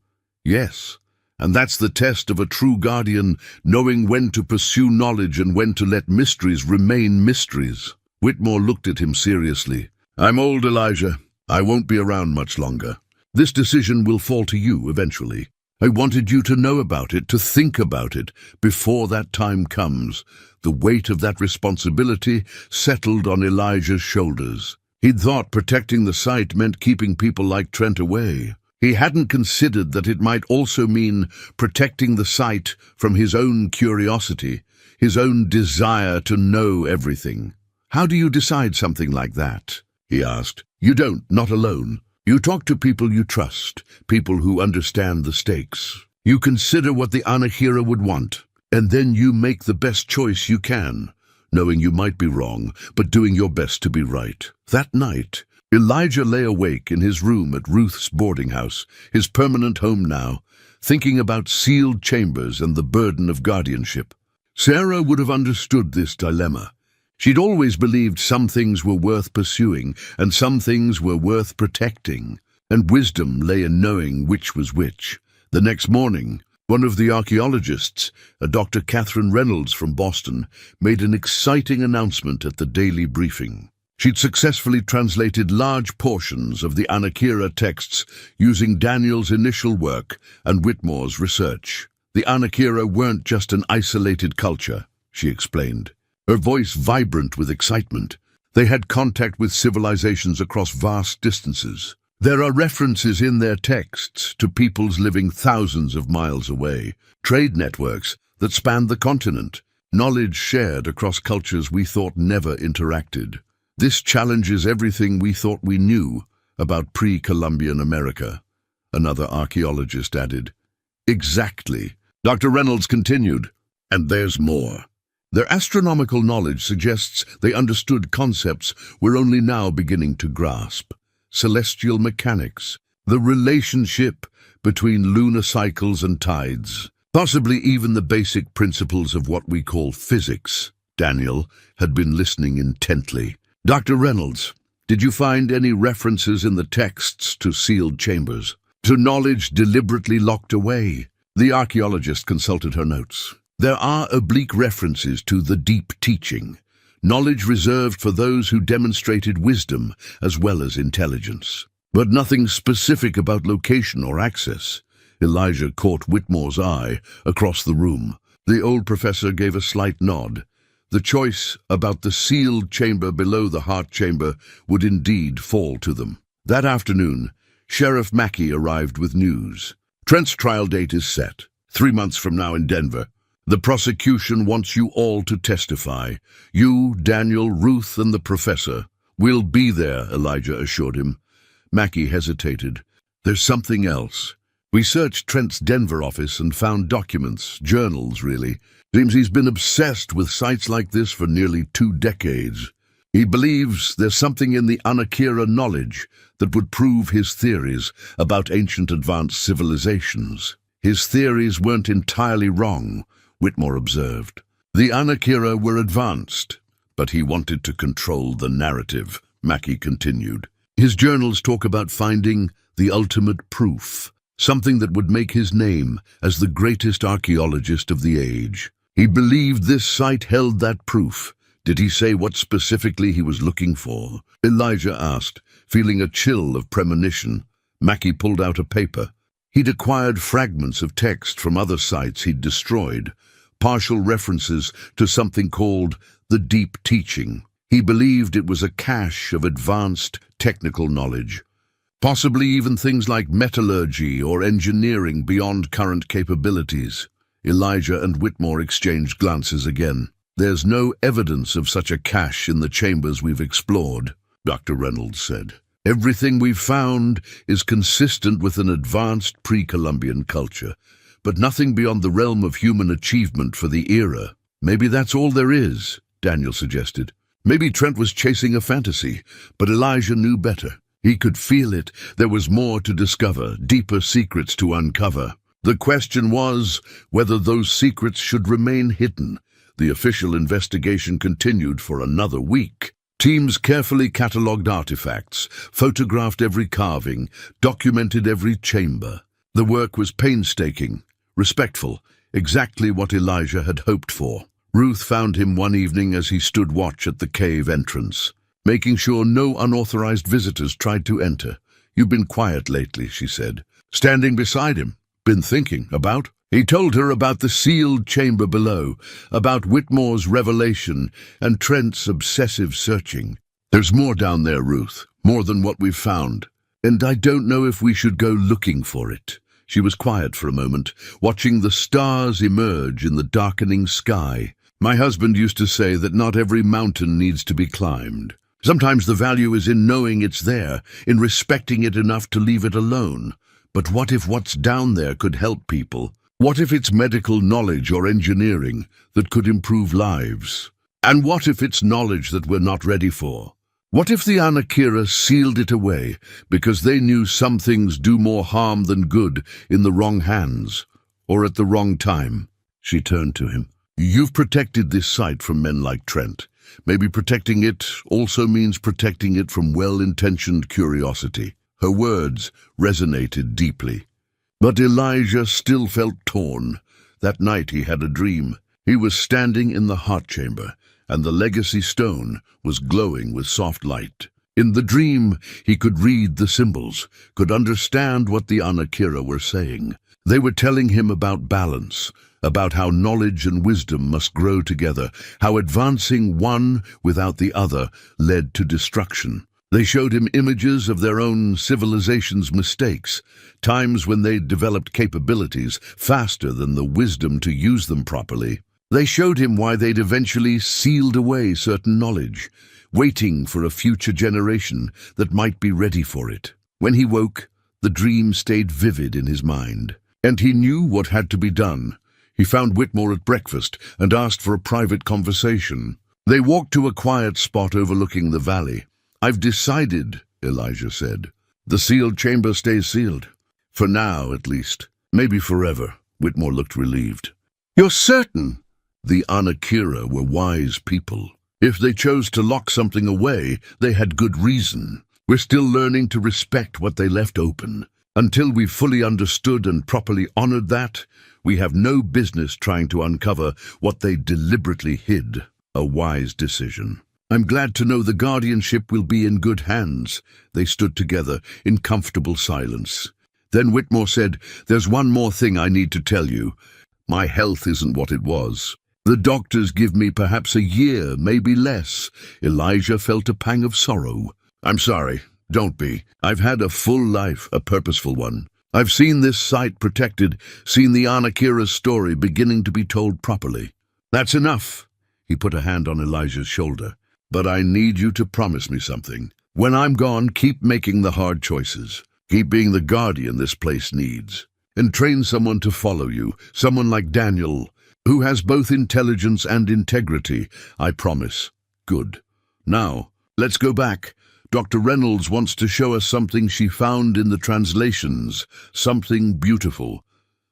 Yes, and that's the test of a true guardian, knowing when to pursue knowledge and when to let mysteries remain mysteries. Whitmore looked at him seriously. I'm old, Elijah. I won't be around much longer. This decision will fall to you eventually. I wanted you to know about it, to think about it, before that time comes. The weight of that responsibility settled on Elijah's shoulders. He'd thought protecting the site meant keeping people like Trent away. He hadn't considered that it might also mean protecting the site from his own curiosity, his own desire to know everything. How do you decide something like that? He asked. You don't, not alone. You talk to people you trust, people who understand the stakes. You consider what the Anahira would want, and then you make the best choice you can, knowing you might be wrong, but doing your best to be right. That night, Elijah lay awake in his room at Ruth's boarding house, his permanent home now, thinking about sealed chambers and the burden of guardianship. Sarah would have understood this dilemma. She'd always believed some things were worth pursuing and some things were worth protecting, and wisdom lay in knowing which was which. The next morning, one of the archaeologists, a Dr. Catherine Reynolds from Boston, made an exciting announcement at the daily briefing. She'd successfully translated large portions of the Anakira texts using Daniel's initial work and Whitmore's research. The Anakira weren't just an isolated culture, she explained, her voice vibrant with excitement. They had contact with civilizations across vast distances. There are references in their texts to peoples living thousands of miles away, trade networks that spanned the continent, knowledge shared across cultures we thought never interacted. This challenges everything we thought we knew about pre-Columbian America, another archaeologist added. Exactly, Dr. Reynolds continued. And there's more. Their astronomical knowledge suggests they understood concepts we're only now beginning to grasp. Celestial mechanics, the relationship between lunar cycles and tides, possibly even the basic principles of what we call physics. Daniel had been listening intently. Dr. Reynolds, did you find any references in the texts to sealed chambers, to knowledge deliberately locked away? The archaeologist consulted her notes. There are oblique references to the deep teaching, knowledge reserved for those who demonstrated wisdom as well as intelligence. But nothing specific about location or access. Elijah caught Whitmore's eye across the room. The old professor gave a slight nod. The choice about the sealed chamber below the heart chamber would indeed fall to them. That afternoon, Sheriff Mackey arrived with news. Trent's trial date is set, 3 months from now in Denver. The prosecution wants you all to testify. You, Daniel, Ruth, and the professor. We'll be there, Elijah assured him. Mackey hesitated. There's something else. We searched Trent's Denver office and found documents, journals, really. Seems he's been obsessed with sites like this for nearly 2 decades. He believes there's something in the Anakira knowledge that would prove his theories about ancient advanced civilizations. His theories weren't entirely wrong, Whitmore observed. The Anakira were advanced, but he wanted to control the narrative, Mackey continued. His journals talk about finding the ultimate proof, something that would make his name as the greatest archaeologist of the age. He believed this site held that proof. Did he say what specifically he was looking for? Elijah asked, feeling a chill of premonition. Mackey pulled out a paper. He'd acquired fragments of text from other sites he'd destroyed, partial references to something called the Deep Teaching. He believed it was a cache of advanced technical knowledge, possibly even things like metallurgy or engineering beyond current capabilities. Elijah and Whitmore exchanged glances again. There's no evidence of such a cache in the chambers we've explored, Dr. Reynolds said. Everything we've found is consistent with an advanced pre-Columbian culture, but nothing beyond the realm of human achievement for the era. Maybe that's all there is, Daniel suggested. Maybe Trent was chasing a fantasy, but Elijah knew better. He could feel it. There was more to discover, deeper secrets to uncover. The question was whether those secrets should remain hidden. The official investigation continued for another week. Teams carefully catalogued artifacts, photographed every carving, documented every chamber. The work was painstaking, respectful, exactly what Elijah had hoped for. Ruth found him one evening as he stood watch at the cave entrance, making sure no unauthorized visitors tried to enter. You've been quiet lately, she said, standing beside him. Been thinking about? He told her about the sealed chamber below, about Whitmore's revelation and Trent's obsessive searching. There's more down there, Ruth, more than what we've found, and I don't know if we should go looking for it. She was quiet for a moment, watching the stars emerge in the darkening sky. My husband used to say that not every mountain needs to be climbed. Sometimes the value is in knowing it's there, in respecting it enough to leave it alone. But what if what's down there could help people? What if it's medical knowledge or engineering that could improve lives? And what if it's knowledge that we're not ready for? What if the Anakira sealed it away because they knew some things do more harm than good in the wrong hands or at the wrong time? She turned to him. You've protected this site from men like Trent. Maybe protecting it also means protecting it from well-intentioned curiosity. Her words resonated deeply. But Elijah still felt torn. That night he had a dream. He was standing in the heart chamber, and the legacy stone was glowing with soft light. In the dream, he could read the symbols, could understand what the Anakira were saying. They were telling him about balance, about how knowledge and wisdom must grow together, how advancing one without the other led to destruction. They showed him images of their own civilization's mistakes, times when they'd developed capabilities faster than the wisdom to use them properly. They showed him why they'd eventually sealed away certain knowledge, waiting for a future generation that might be ready for it. When he woke, the dream stayed vivid in his mind, and he knew what had to be done. He found Whitmore at breakfast and asked for a private conversation. They walked to a quiet spot overlooking the valley. I've decided, Elijah said. The sealed chamber stays sealed. For now, at least. Maybe forever. Whitmore looked relieved. You're certain? The Anakira were wise people. If they chose to lock something away, they had good reason. We're still learning to respect what they left open. Until we've fully understood and properly honored that, we have no business trying to uncover what they deliberately hid. A wise decision. I'm glad to know the guardianship will be in good hands. They stood together in comfortable silence. Then Whitmore said, There's one more thing I need to tell you. My health isn't what it was. The doctors give me perhaps a year, maybe less. Elijah felt a pang of sorrow. I'm sorry, don't be. I've had a full life, a purposeful one. I've seen this site protected, seen the Anakira's story beginning to be told properly. That's enough. He put a hand on Elijah's shoulder. But I need you to promise me something. When I'm gone, keep making the hard choices. Keep being the guardian this place needs. And train someone to follow you, someone like Daniel, who has both intelligence and integrity, I promise. Good. Now, let's go back. Dr. Reynolds wants to show us something she found in the translations, something beautiful.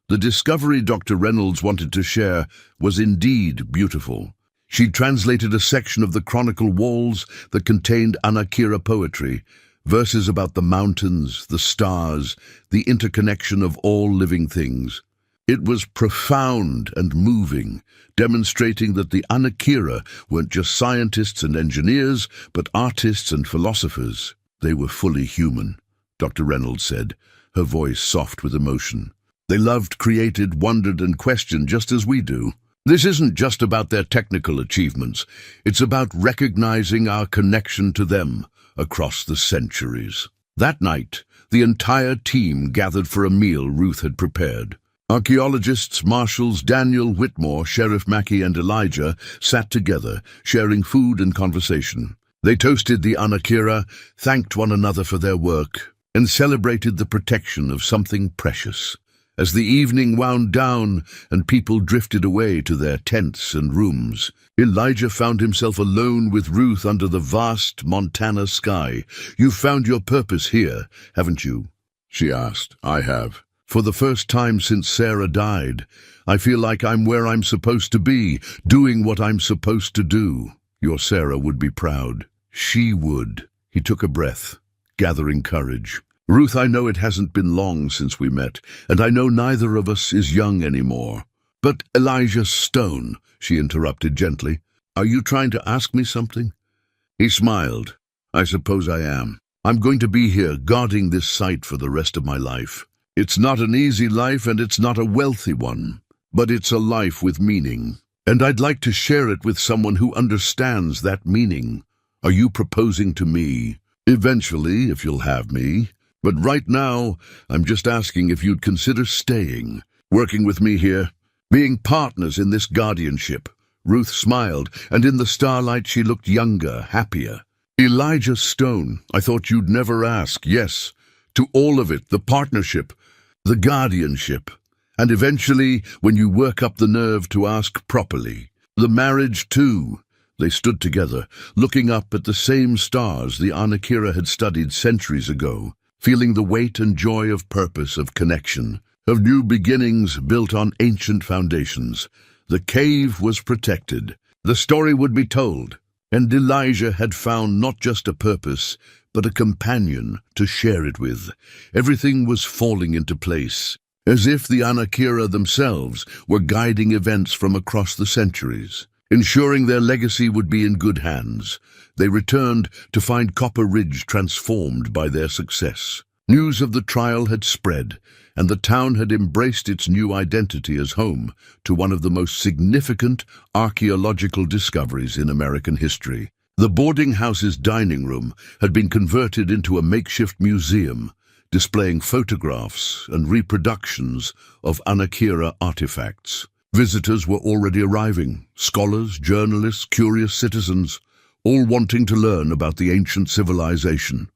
The discovery Dr. Reynolds wanted to share was indeed beautiful. She translated a section of the Chronicle Walls that contained Anakira poetry, verses about the mountains, the stars, the interconnection of all living things. It was profound and moving, demonstrating that the Anakira weren't just scientists and engineers, but artists and philosophers. They were fully human, Dr. Reynolds said, her voice soft with emotion. They loved, created, wondered, and questioned just as we do. This isn't just about their technical achievements. It's about recognizing our connection to them across the centuries. That night, the entire team gathered for a meal Ruth had prepared. Archaeologists, marshals Daniel, Whitmore, Sheriff Mackey, and Elijah sat together, sharing food and conversation. They toasted the Anakira, thanked one another for their work, and celebrated the protection of something precious. As the evening wound down and people drifted away to their tents and rooms, Elijah found himself alone with Ruth under the vast Montana sky. "You've found your purpose here, haven't you?" she asked. "I have. For the first time since Sarah died, I feel like I'm where I'm supposed to be, doing what I'm supposed to do. Your Sarah would be proud." She would. He took a breath, gathering courage. "Ruth, I know it hasn't been long since we met, and I know neither of us is young anymore. But Elijah Stone," she interrupted gently, "are you trying to ask me something?" He smiled. "I suppose I am. I'm going to be here guarding this site for the rest of my life. It's not an easy life and it's not a wealthy one, but it's a life with meaning. And I'd like to share it with someone who understands that meaning. Are you proposing to me? Eventually, if you'll have me. But right now, I'm just asking if you'd consider staying, working with me here, being partners in this guardianship." Ruth smiled, and in the starlight she looked younger, happier. "Elijah Stone, I thought you'd never ask. Yes, to all of it, the partnership, the guardianship, and eventually, when you work up the nerve to ask properly, the marriage too." They stood together, looking up at the same stars the Anakira had studied centuries ago, feeling the weight and joy of purpose, of connection, of new beginnings built on ancient foundations. The cave was protected. The story would be told, and Elijah had found not just a purpose, but a companion to share it with. Everything was falling into place, as if the Anakira themselves were guiding events from across the centuries, ensuring their legacy would be in good hands. They returned to find Copper Ridge transformed by their success. News of the trial had spread, and the town had embraced its new identity as home to one of the most significant archaeological discoveries in American history. The boarding house's dining room had been converted into a makeshift museum, displaying photographs and reproductions of Anakira artifacts. Visitors were already arriving, scholars, journalists, curious citizens, all wanting to learn about the ancient civilization.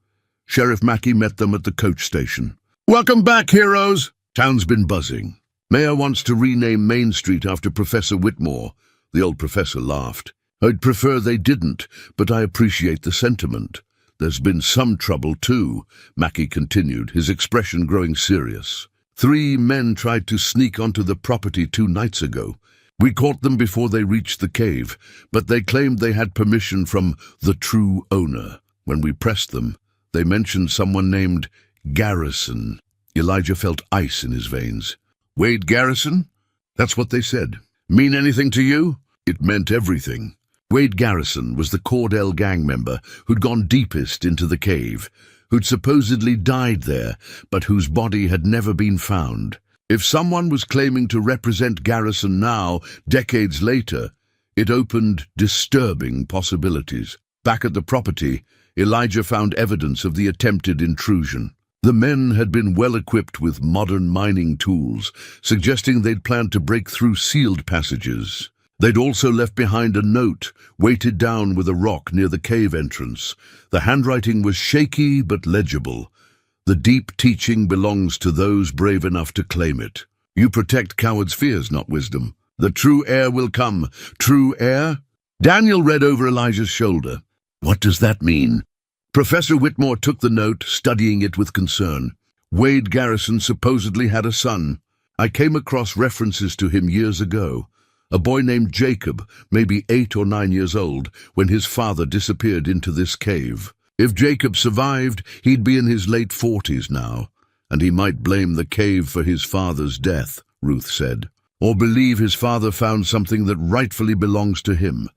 Sheriff Mackey met them at the coach station. "Welcome back, heroes!" Town's been buzzing. "Mayor wants to rename Main Street after Professor Whitmore." The old professor laughed. "I'd prefer they didn't, but I appreciate the sentiment. There's been some trouble too," Mackey continued, his expression growing serious. 3 men tried to sneak onto the property 2 nights ago. We caught them before they reached the cave, but they claimed they had permission from the true owner. When we pressed them, they mentioned someone named Garrison. Elijah felt ice in his veins. "Wade Garrison?" "That's what they said." "Mean anything to you?" It meant everything. Wade Garrison was the Cordell gang member who'd gone deepest into the cave, who'd supposedly died there, but whose body had never been found. If someone was claiming to represent Garrison now, decades later, it opened disturbing possibilities. Back at the property, Elijah found evidence of the attempted intrusion. The men had been well equipped with modern mining tools, suggesting they'd planned to break through sealed passages. They'd also left behind a note, weighted down with a rock near the cave entrance. The handwriting was shaky but legible. The deep teaching belongs to those brave enough to claim it. You protect cowards' fears, not wisdom. The true heir will come. True heir? Daniel read over Elijah's shoulder. What does that mean? Professor Whitmore took the note, studying it with concern. Wade Garrison supposedly had a son. I came across references to him years ago. A boy named Jacob, maybe 8 or 9 years old, when his father disappeared into this cave. If Jacob survived, he'd be in his late 40s now, and he might blame the cave for his father's death, Ruth said, or believe his father found something that rightfully belongs to him.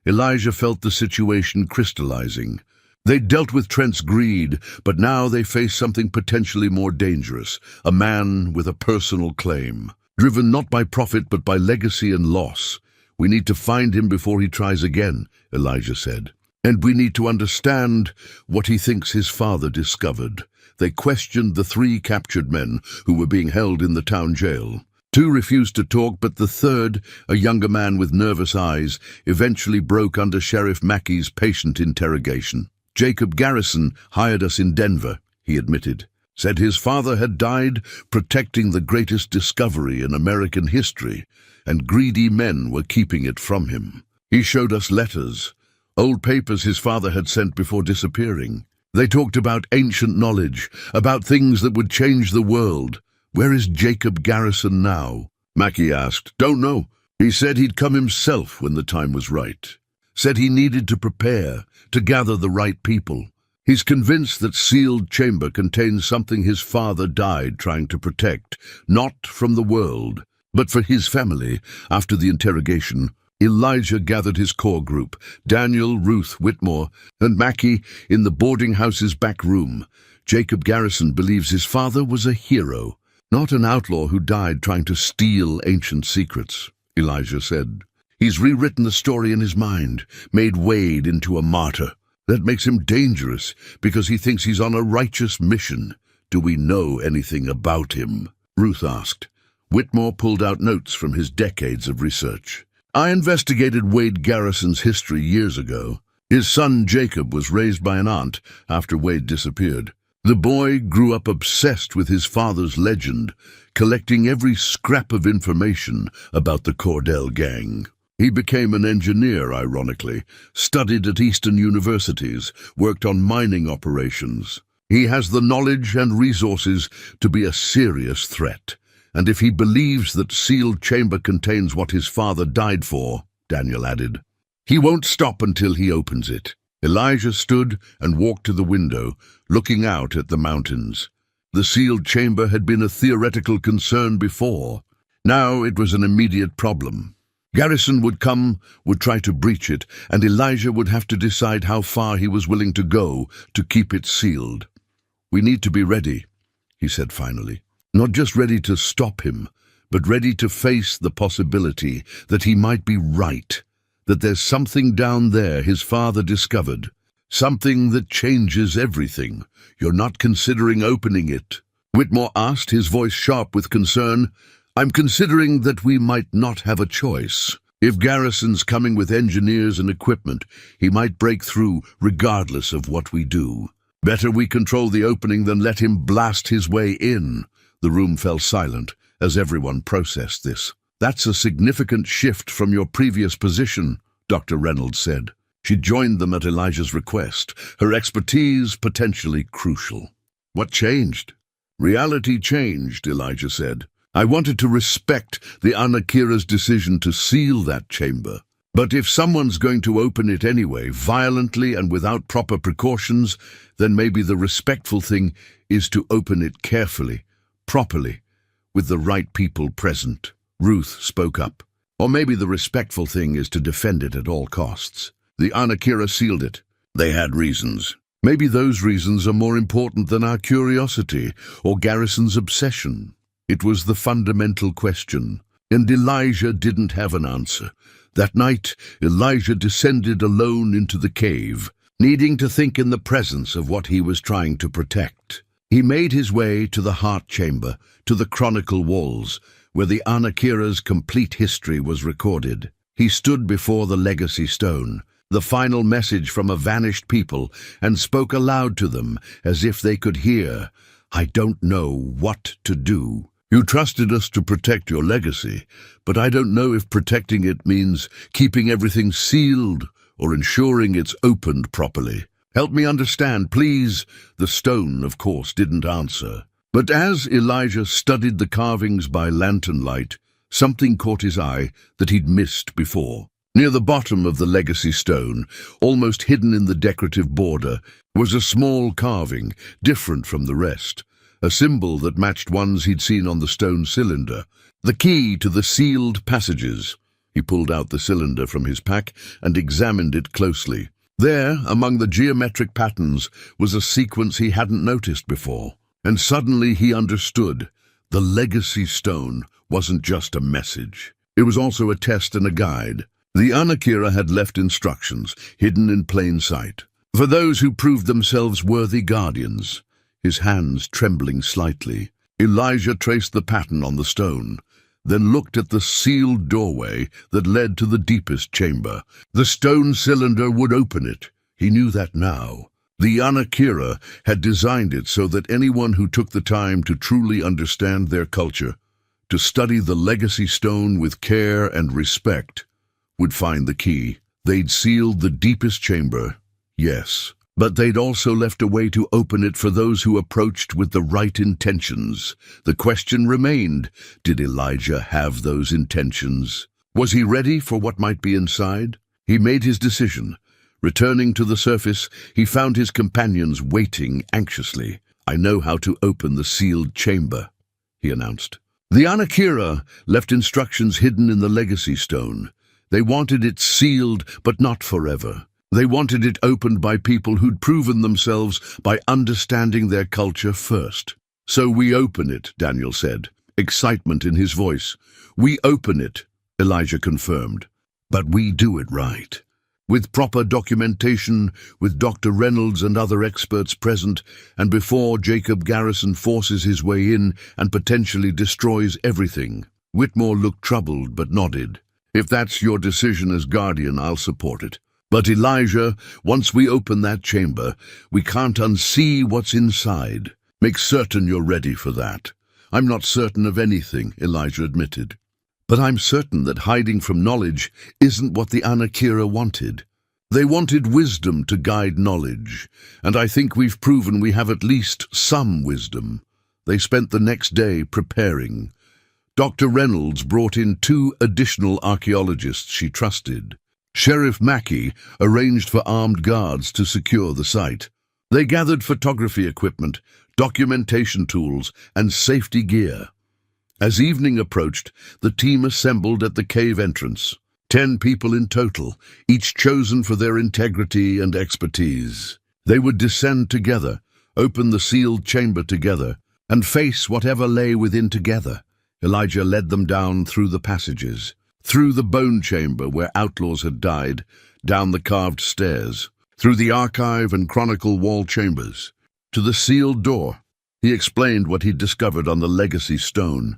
Elijah felt the situation crystallizing. They'd dealt with Trent's greed, but now they faced something potentially more dangerous, a man with a personal claim. Driven not by profit but by legacy and loss. We need to find him before he tries again, Elijah said. And we need to understand what he thinks his father discovered. They questioned the 3 captured men who were being held in the town jail. 2 refused to talk, but the third, a younger man with nervous eyes, eventually broke under Sheriff Mackey's patient interrogation. Jacob Garrison hired us in Denver, he admitted. Said his father had died protecting the greatest discovery in American history, and greedy men were keeping it from him. He showed us letters, old papers his father had sent before disappearing. They talked about ancient knowledge, about things that would change the world. Where is Jacob Garrison now? Mackey asked. Don't know. He said he'd come himself when the time was right. Said he needed to prepare, to gather the right people. He's convinced that sealed chamber contains something his father died trying to protect, not from the world, but for his family. After the interrogation, Elijah gathered his core group, Daniel, Ruth, Whitmore, and Mackey in the boarding house's back room. Jacob Garrison believes his father was a hero, not an outlaw who died trying to steal ancient secrets, Elijah said. He's rewritten the story in his mind, made Wade into a martyr. That makes him dangerous because he thinks he's on a righteous mission. Do we know anything about him? Ruth asked. Whitmore pulled out notes from his decades of research. I investigated Wade Garrison's history years ago. His son Jacob was raised by an aunt after Wade disappeared. The boy grew up obsessed with his father's legend, collecting every scrap of information about the Cordell gang. He became an engineer, ironically, studied at Eastern universities, worked on mining operations. He has the knowledge and resources to be a serious threat. And if he believes that sealed chamber contains what his father died for, Daniel added, he won't stop until he opens it. Elijah stood and walked to the window, looking out at the mountains. The sealed chamber had been a theoretical concern before. Now it was an immediate problem. Garrison would try to breach it, and Elijah would have to decide how far he was willing to go to keep it sealed. We need to be ready, he said finally. Not just ready to stop him, but ready to face the possibility that he might be right, that there's something down there his father discovered, something that changes everything. You're not considering opening it? Whitmore asked, his voice sharp with concern. I'm considering that we might not have a choice. If Garrison's coming with engineers and equipment, he might break through regardless of what we do. Better we control the opening than let him blast his way in. The room fell silent as everyone processed this. That's a significant shift from your previous position, Dr. Reynolds said. She joined them at Elijah's request, her expertise potentially crucial. What changed? Reality changed, Elijah said. I wanted to respect the Anakira's decision to seal that chamber. But if someone's going to open it anyway, violently and without proper precautions, then maybe the respectful thing is to open it carefully, properly, with the right people present. Ruth spoke up. Or maybe the respectful thing is to defend it at all costs. The Anakira sealed it. They had reasons. Maybe those reasons are more important than our curiosity or Garrison's obsession. It was the fundamental question, and Elijah didn't have an answer. That night, Elijah descended alone into the cave, needing to think in the presence of what he was trying to protect. He made his way to the heart chamber, to the chronicle walls, where the Anakira's complete history was recorded. He stood before the legacy stone, the final message from a vanished people, and spoke aloud to them as if they could hear. "I don't know what to do. You trusted us to protect your legacy, but I don't know if protecting it means keeping everything sealed or ensuring it's opened properly. Help me understand, please." The stone, of course, didn't answer. But as Elijah studied the carvings by lantern light, something caught his eye that he'd missed before. Near the bottom of the legacy stone, almost hidden in the decorative border, was a small carving, different from the rest, a symbol that matched ones he'd seen on the stone cylinder, the key to the sealed passages. He pulled out the cylinder from his pack and examined it closely. There, among the geometric patterns, was a sequence he hadn't noticed before. And suddenly he understood. The legacy stone wasn't just a message. It was also a test and a guide. The Anakira had left instructions, hidden in plain sight, for those who proved themselves worthy guardians. His hands trembling slightly, Elijah traced the pattern on the stone, then looked at the sealed doorway that led to the deepest chamber. The stone cylinder would open it. He knew that now. The Anakira had designed it so that anyone who took the time to truly understand their culture, to study the legacy stone with care and respect, would find the key. They'd sealed the deepest chamber, yes, but they'd also left a way to open it for those who approached with the right intentions. The question remained, did Elijah have those intentions? Was he ready for what might be inside? He made his decision. Returning to the surface, he found his companions waiting anxiously. "I know how to open the sealed chamber," he announced. The Anakira left instructions hidden in the legacy stone. They wanted it sealed, but not forever. They wanted it opened by people who'd proven themselves by understanding their culture first. "So we open it," Daniel said, excitement in his voice. "We open it," Elijah confirmed. "But we do it right. With proper documentation, with Dr. Reynolds and other experts present, and before Jacob Garrison forces his way in and potentially destroys everything." Whitmore looked troubled but nodded. "If that's your decision as guardian, I'll support it. But Elijah, once we open that chamber, we can't unsee what's inside. Make certain you're ready for that." "I'm not certain of anything," Elijah admitted. "But I'm certain that hiding from knowledge isn't what the Anakira wanted. They wanted wisdom to guide knowledge, and I think we've proven we have at least some wisdom." They spent the next day preparing. Dr. Reynolds brought in 2 additional archaeologists she trusted. Sheriff Mackey arranged for armed guards to secure the site. They gathered photography equipment, documentation tools, and safety gear. As evening approached, the team assembled at the cave entrance. 10 people in total, each chosen for their integrity and expertise. They would descend together, open the sealed chamber together, and face whatever lay within together. Elijah led them down through the passages, through the bone chamber where outlaws had died, down the carved stairs, through the archive and chronicle wall chambers, to the sealed door. He explained what he'd discovered on the legacy stone,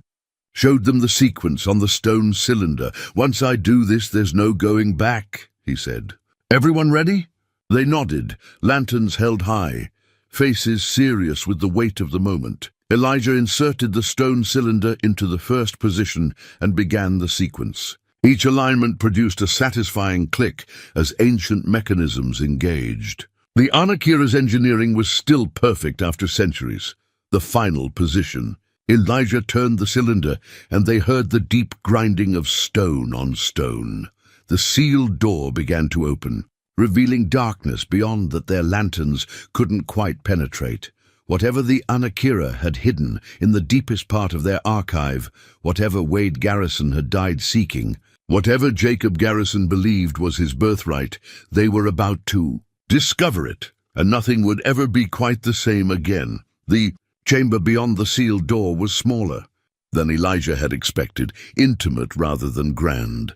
showed them the sequence on the stone cylinder. "Once I do this, there's no going back," he said. "Everyone ready?" They nodded, lanterns held high, faces serious with the weight of the moment. Elijah inserted the stone cylinder into the first position and began the sequence. Each alignment produced a satisfying click as ancient mechanisms engaged. The Anakira's engineering was still perfect after centuries. The final position. Elijah turned the cylinder, and they heard the deep grinding of stone on stone. The sealed door began to open, revealing darkness beyond that their lanterns couldn't quite penetrate. Whatever the Anakira had hidden in the deepest part of their archive, whatever Wade Garrison had died seeking, whatever Jacob Garrison believed was his birthright, they were about to discover it, and nothing would ever be quite the same again. The chamber beyond the sealed door was smaller. than Elijah had expected, intimate rather than grand,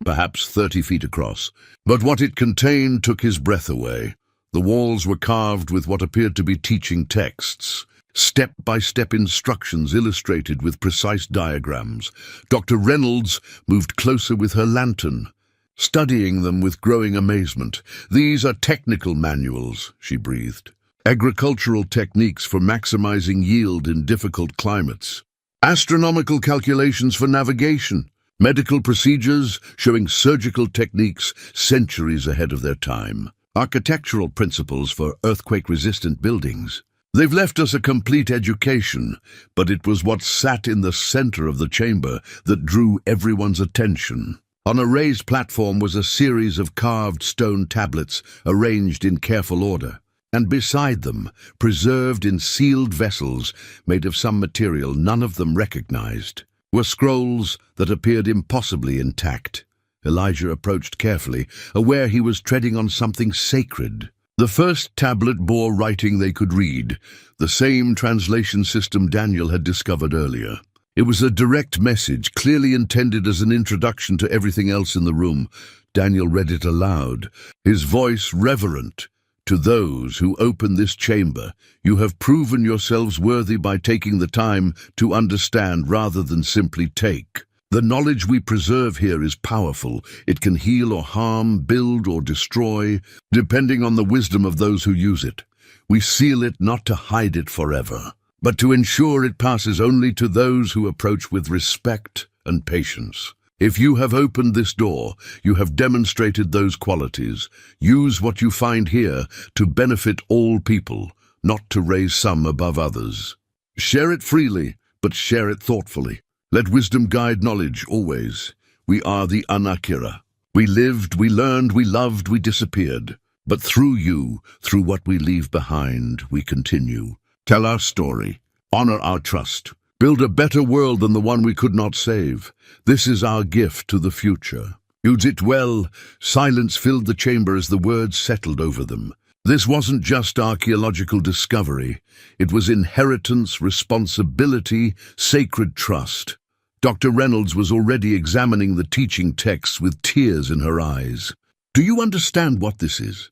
perhaps 30 feet across. But what it contained took his breath away. The walls were carved with what appeared to be teaching texts, step-by-step instructions illustrated with precise diagrams. Dr. Reynolds moved closer with her lantern, studying them with growing amazement. "These are technical manuals," she breathed. "Agricultural techniques for maximizing yield in difficult climates. Astronomical calculations for navigation. Medical procedures showing surgical techniques centuries ahead of their time. Architectural principles for earthquake-resistant buildings. They've left us a complete education, but it was what sat in the center of the chamber that drew everyone's attention." On a raised platform was a series of carved stone tablets arranged in careful order, and beside them, preserved in sealed vessels made of some material none of them recognized, were scrolls that appeared impossibly intact. Elijah approached carefully, aware he was treading on something sacred. The first tablet bore writing they could read, the same translation system Daniel had discovered earlier. It was a direct message, clearly intended as an introduction to everything else in the room. Daniel read it aloud, his voice reverent. "To those who open this chamber, you have proven yourselves worthy by taking the time to understand rather than simply take. The knowledge we preserve here is powerful. It can heal or harm, build or destroy, depending on the wisdom of those who use it. We seal it not to hide it forever, but to ensure it passes only to those who approach with respect and patience. If you have opened this door, you have demonstrated those qualities. Use what you find here to benefit all people, not to raise some above others. Share it freely, but share it thoughtfully. Let wisdom guide knowledge always. We are the Anakira. We lived, we learned, we loved, we disappeared. But through you, through what we leave behind, we continue. Tell our story. Honor our trust. Build a better world than the one we could not save. This is our gift to the future." Use it well. Silence filled the chamber as the words settled over them. This wasn't just archaeological discovery. It was inheritance, responsibility, sacred trust. Dr. Reynolds was already examining the teaching texts with tears in her eyes. "Do you understand what this is?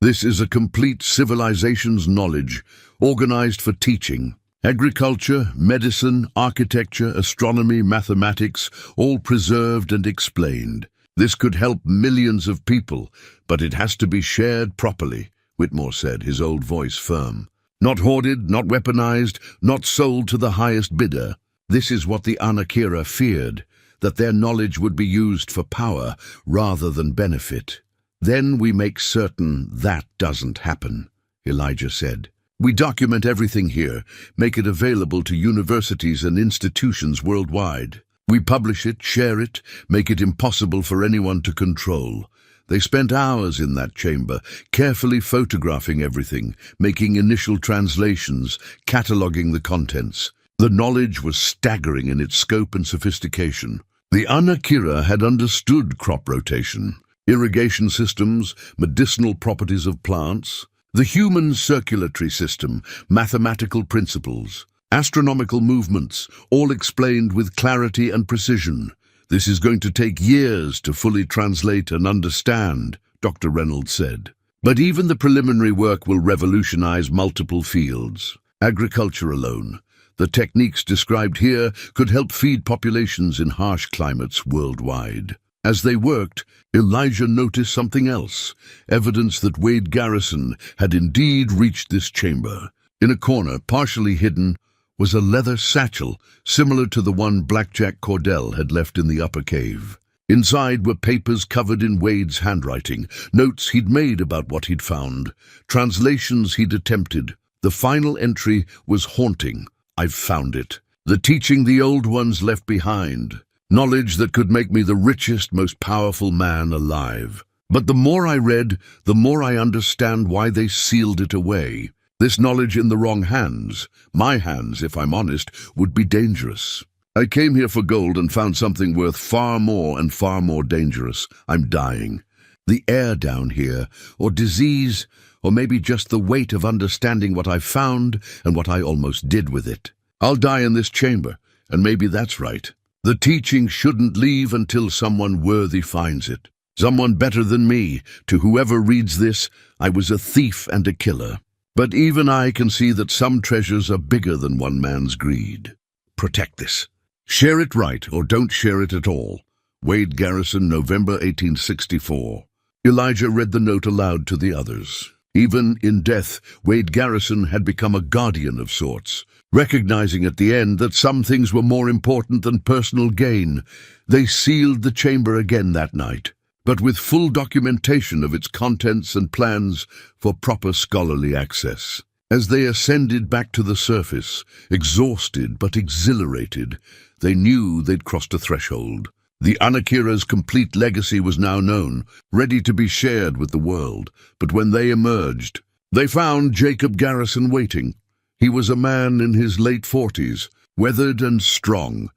This is a complete civilization's knowledge, organized for teaching. Agriculture, medicine, architecture, astronomy, mathematics, all preserved and explained. This could help millions of people, but it has to be shared properly," Whitmore said, his old voice firm. "Not hoarded, not weaponized, not sold to the highest bidder. This is what the Anakira feared, that their knowledge would be used for power rather than benefit. Then we make certain that doesn't happen," Elijah said. "We document everything here, make it available to universities and institutions worldwide. We publish it, share it, make it impossible for anyone to control." They spent hours in that chamber, carefully photographing everything, making initial translations, cataloging the contents. The knowledge was staggering in its scope and sophistication. The Anakira had understood crop rotation, irrigation systems, medicinal properties of plants, the human circulatory system, mathematical principles, astronomical movements, all explained with clarity and precision. "This is going to take years to fully translate and understand," Dr. Reynolds said. "But even the preliminary work will revolutionize multiple fields. Agriculture alone. The techniques described here could help feed populations in harsh climates worldwide." As they worked, Elijah noticed something else, evidence that Wade Garrison had indeed reached this chamber. In a corner, partially hidden, was a leather satchel similar to the one Blackjack Cordell had left in the upper cave. Inside were papers covered in Wade's handwriting, notes he'd made about what he'd found, translations he'd attempted. The final entry was haunting. "I've found it. The teaching the old ones left behind. Knowledge that could make me the richest, most powerful man alive. But the more I read, the more I understand why they sealed it away. This knowledge in the wrong hands, my hands, if I'm honest, would be dangerous. I came here for gold and found something worth far more and far more dangerous. I'm dying. The air down here, or disease, or maybe just the weight of understanding what I found and what I almost did with it. I'll die in this chamber, And maybe that's right. The teaching shouldn't leave until someone worthy finds it. Someone better than me. To whoever reads this, I was a thief and a killer. But even I can see that some treasures are bigger than one man's greed. Protect this. Share it right, or don't share it at all. Wade Garrison, November 1864. Elijah read the note aloud to the others. Even in death, Wade Garrison had become a guardian of sorts. Recognizing at the end that some things were more important than personal gain, they sealed the chamber again that night, but with full documentation of its contents and plans for proper scholarly access. As they ascended back to the surface, exhausted but exhilarated, they knew they'd crossed a threshold. The Anakira's complete legacy was now known, ready to be shared with the world. But when they emerged, they found Jacob Garrison waiting. He was a man in his late 40s, weathered and strong,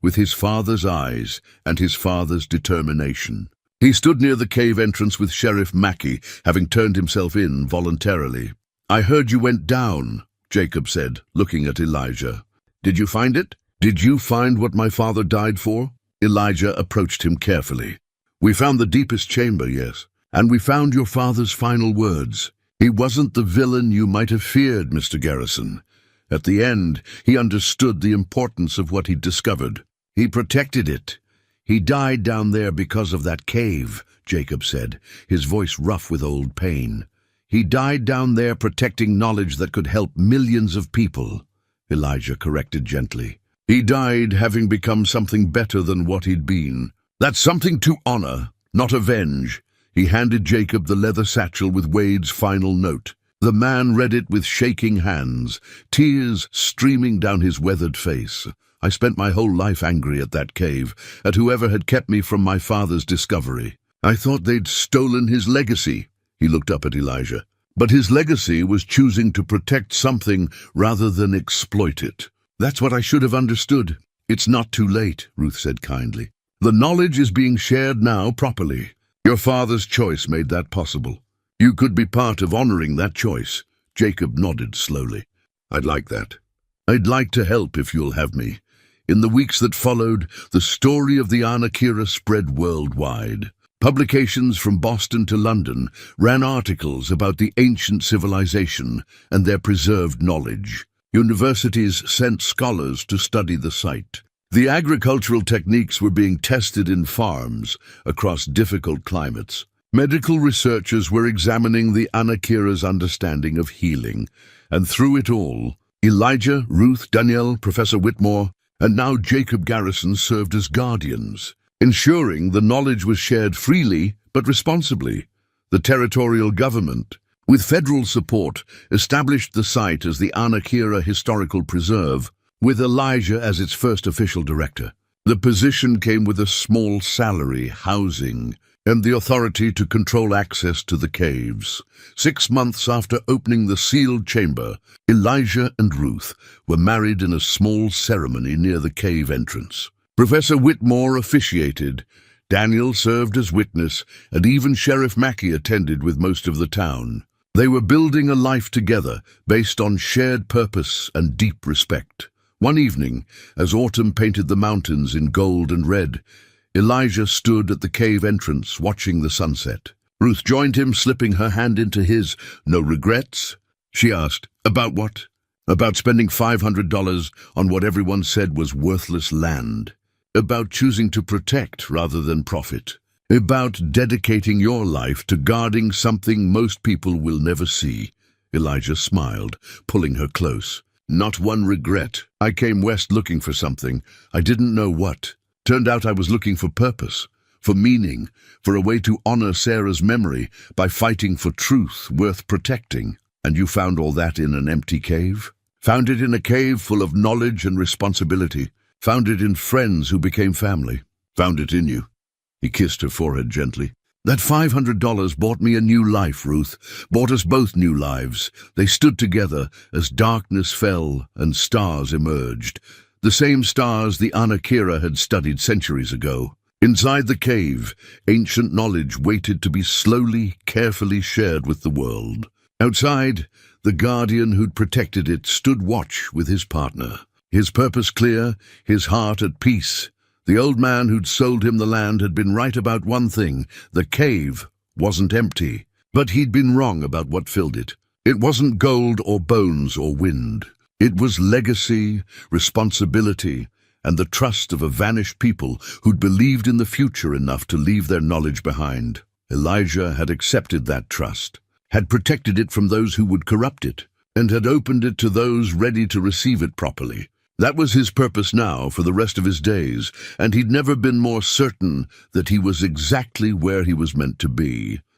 with his father's eyes and his father's determination. He stood near the cave entrance with Sheriff Mackey, having turned himself in voluntarily. "I heard you went down," Jacob said, looking at Elijah. "Did you find it? Did you find what my father died for?" Elijah approached him carefully. "We found the deepest chamber, yes, and we found your father's final words. He wasn't the villain you might have feared, Mr. Garrison. At the end, he understood the importance of what he'd discovered. He protected it. He died down there because of that cave," Jacob said, his voice rough with old pain. "He died down there protecting knowledge that could help millions of people," Elijah corrected gently. "He died having become something better than what he'd been. That's something to honor, not avenge." He handed Jacob the leather satchel with Wade's final note. The man read it with shaking hands, tears streaming down his weathered face. "I spent my whole life angry at that cave, at whoever had kept me from my father's discovery. I thought they'd stolen his legacy." He looked up at Elijah. "But his legacy was choosing to protect something rather than exploit it. That's what I should have understood." "It's not too late," Ruth said kindly. "The knowledge is being shared now properly. Your father's choice made that possible. You could be part of honoring that choice." Jacob nodded slowly. "I'd like that. I'd like to help if you'll have me." In the weeks that followed, the story of the Anakira spread worldwide. Publications from Boston to London ran articles about the ancient civilization and their preserved knowledge. Universities sent scholars to study the site. The agricultural techniques were being tested in farms across difficult climates. Medical researchers were examining the Anakira's understanding of healing. And through it all, Elijah, Ruth, Danielle, Professor Whitmore, and now Jacob Garrison served as guardians, ensuring the knowledge was shared freely but responsibly. The territorial government, with federal support, established the site as the Anakira Historical Preserve, with Elijah as its first official director. The position came with a small salary, housing, and the authority to control access to the caves. 6 months after opening the sealed chamber, Elijah and Ruth were married in a small ceremony near the cave entrance. Professor Whitmore officiated, Daniel served as witness, and even Sheriff Mackey attended with most of the town. They were building a life together based on shared purpose and deep respect. One evening, as autumn painted the mountains in gold and red, Elijah stood at the cave entrance watching the sunset. Ruth joined him, slipping her hand into his. "No regrets?" she asked. "About what?" "About spending $500 on what everyone said was worthless land. About choosing to protect rather than profit. About dedicating your life to guarding something most people will never see." Elijah smiled, pulling her close. "Not one regret. I came west looking for something. I didn't know what. Turned out I was looking for purpose, for meaning, for a way to honor Sarah's memory by fighting for truth worth protecting. And you found all that in an empty cave? Found it in a cave full of knowledge and responsibility. Found it in friends who became family. Found it in you." He kissed her forehead gently. "That $500 bought me a new life, Ruth. Bought us both new lives. They stood together as darkness fell and stars emerged. The same stars the Anakira had studied centuries ago. Inside the cave, ancient knowledge waited to be slowly, carefully shared with the world. Outside, the guardian who'd protected it stood watch with his partner. His purpose clear, his heart at peace. The old man who'd sold him the land had been right about one thing: the cave wasn't empty. But he'd been wrong about what filled it. It wasn't gold or bones or wind. It was legacy, responsibility, and the trust of a vanished people who'd believed in the future enough to leave their knowledge behind. Elijah had accepted that trust, had protected it from those who would corrupt it, and had opened it to those ready to receive it properly. That was his purpose now for the rest of his days, and he'd never been more certain that he was exactly where he was meant to be.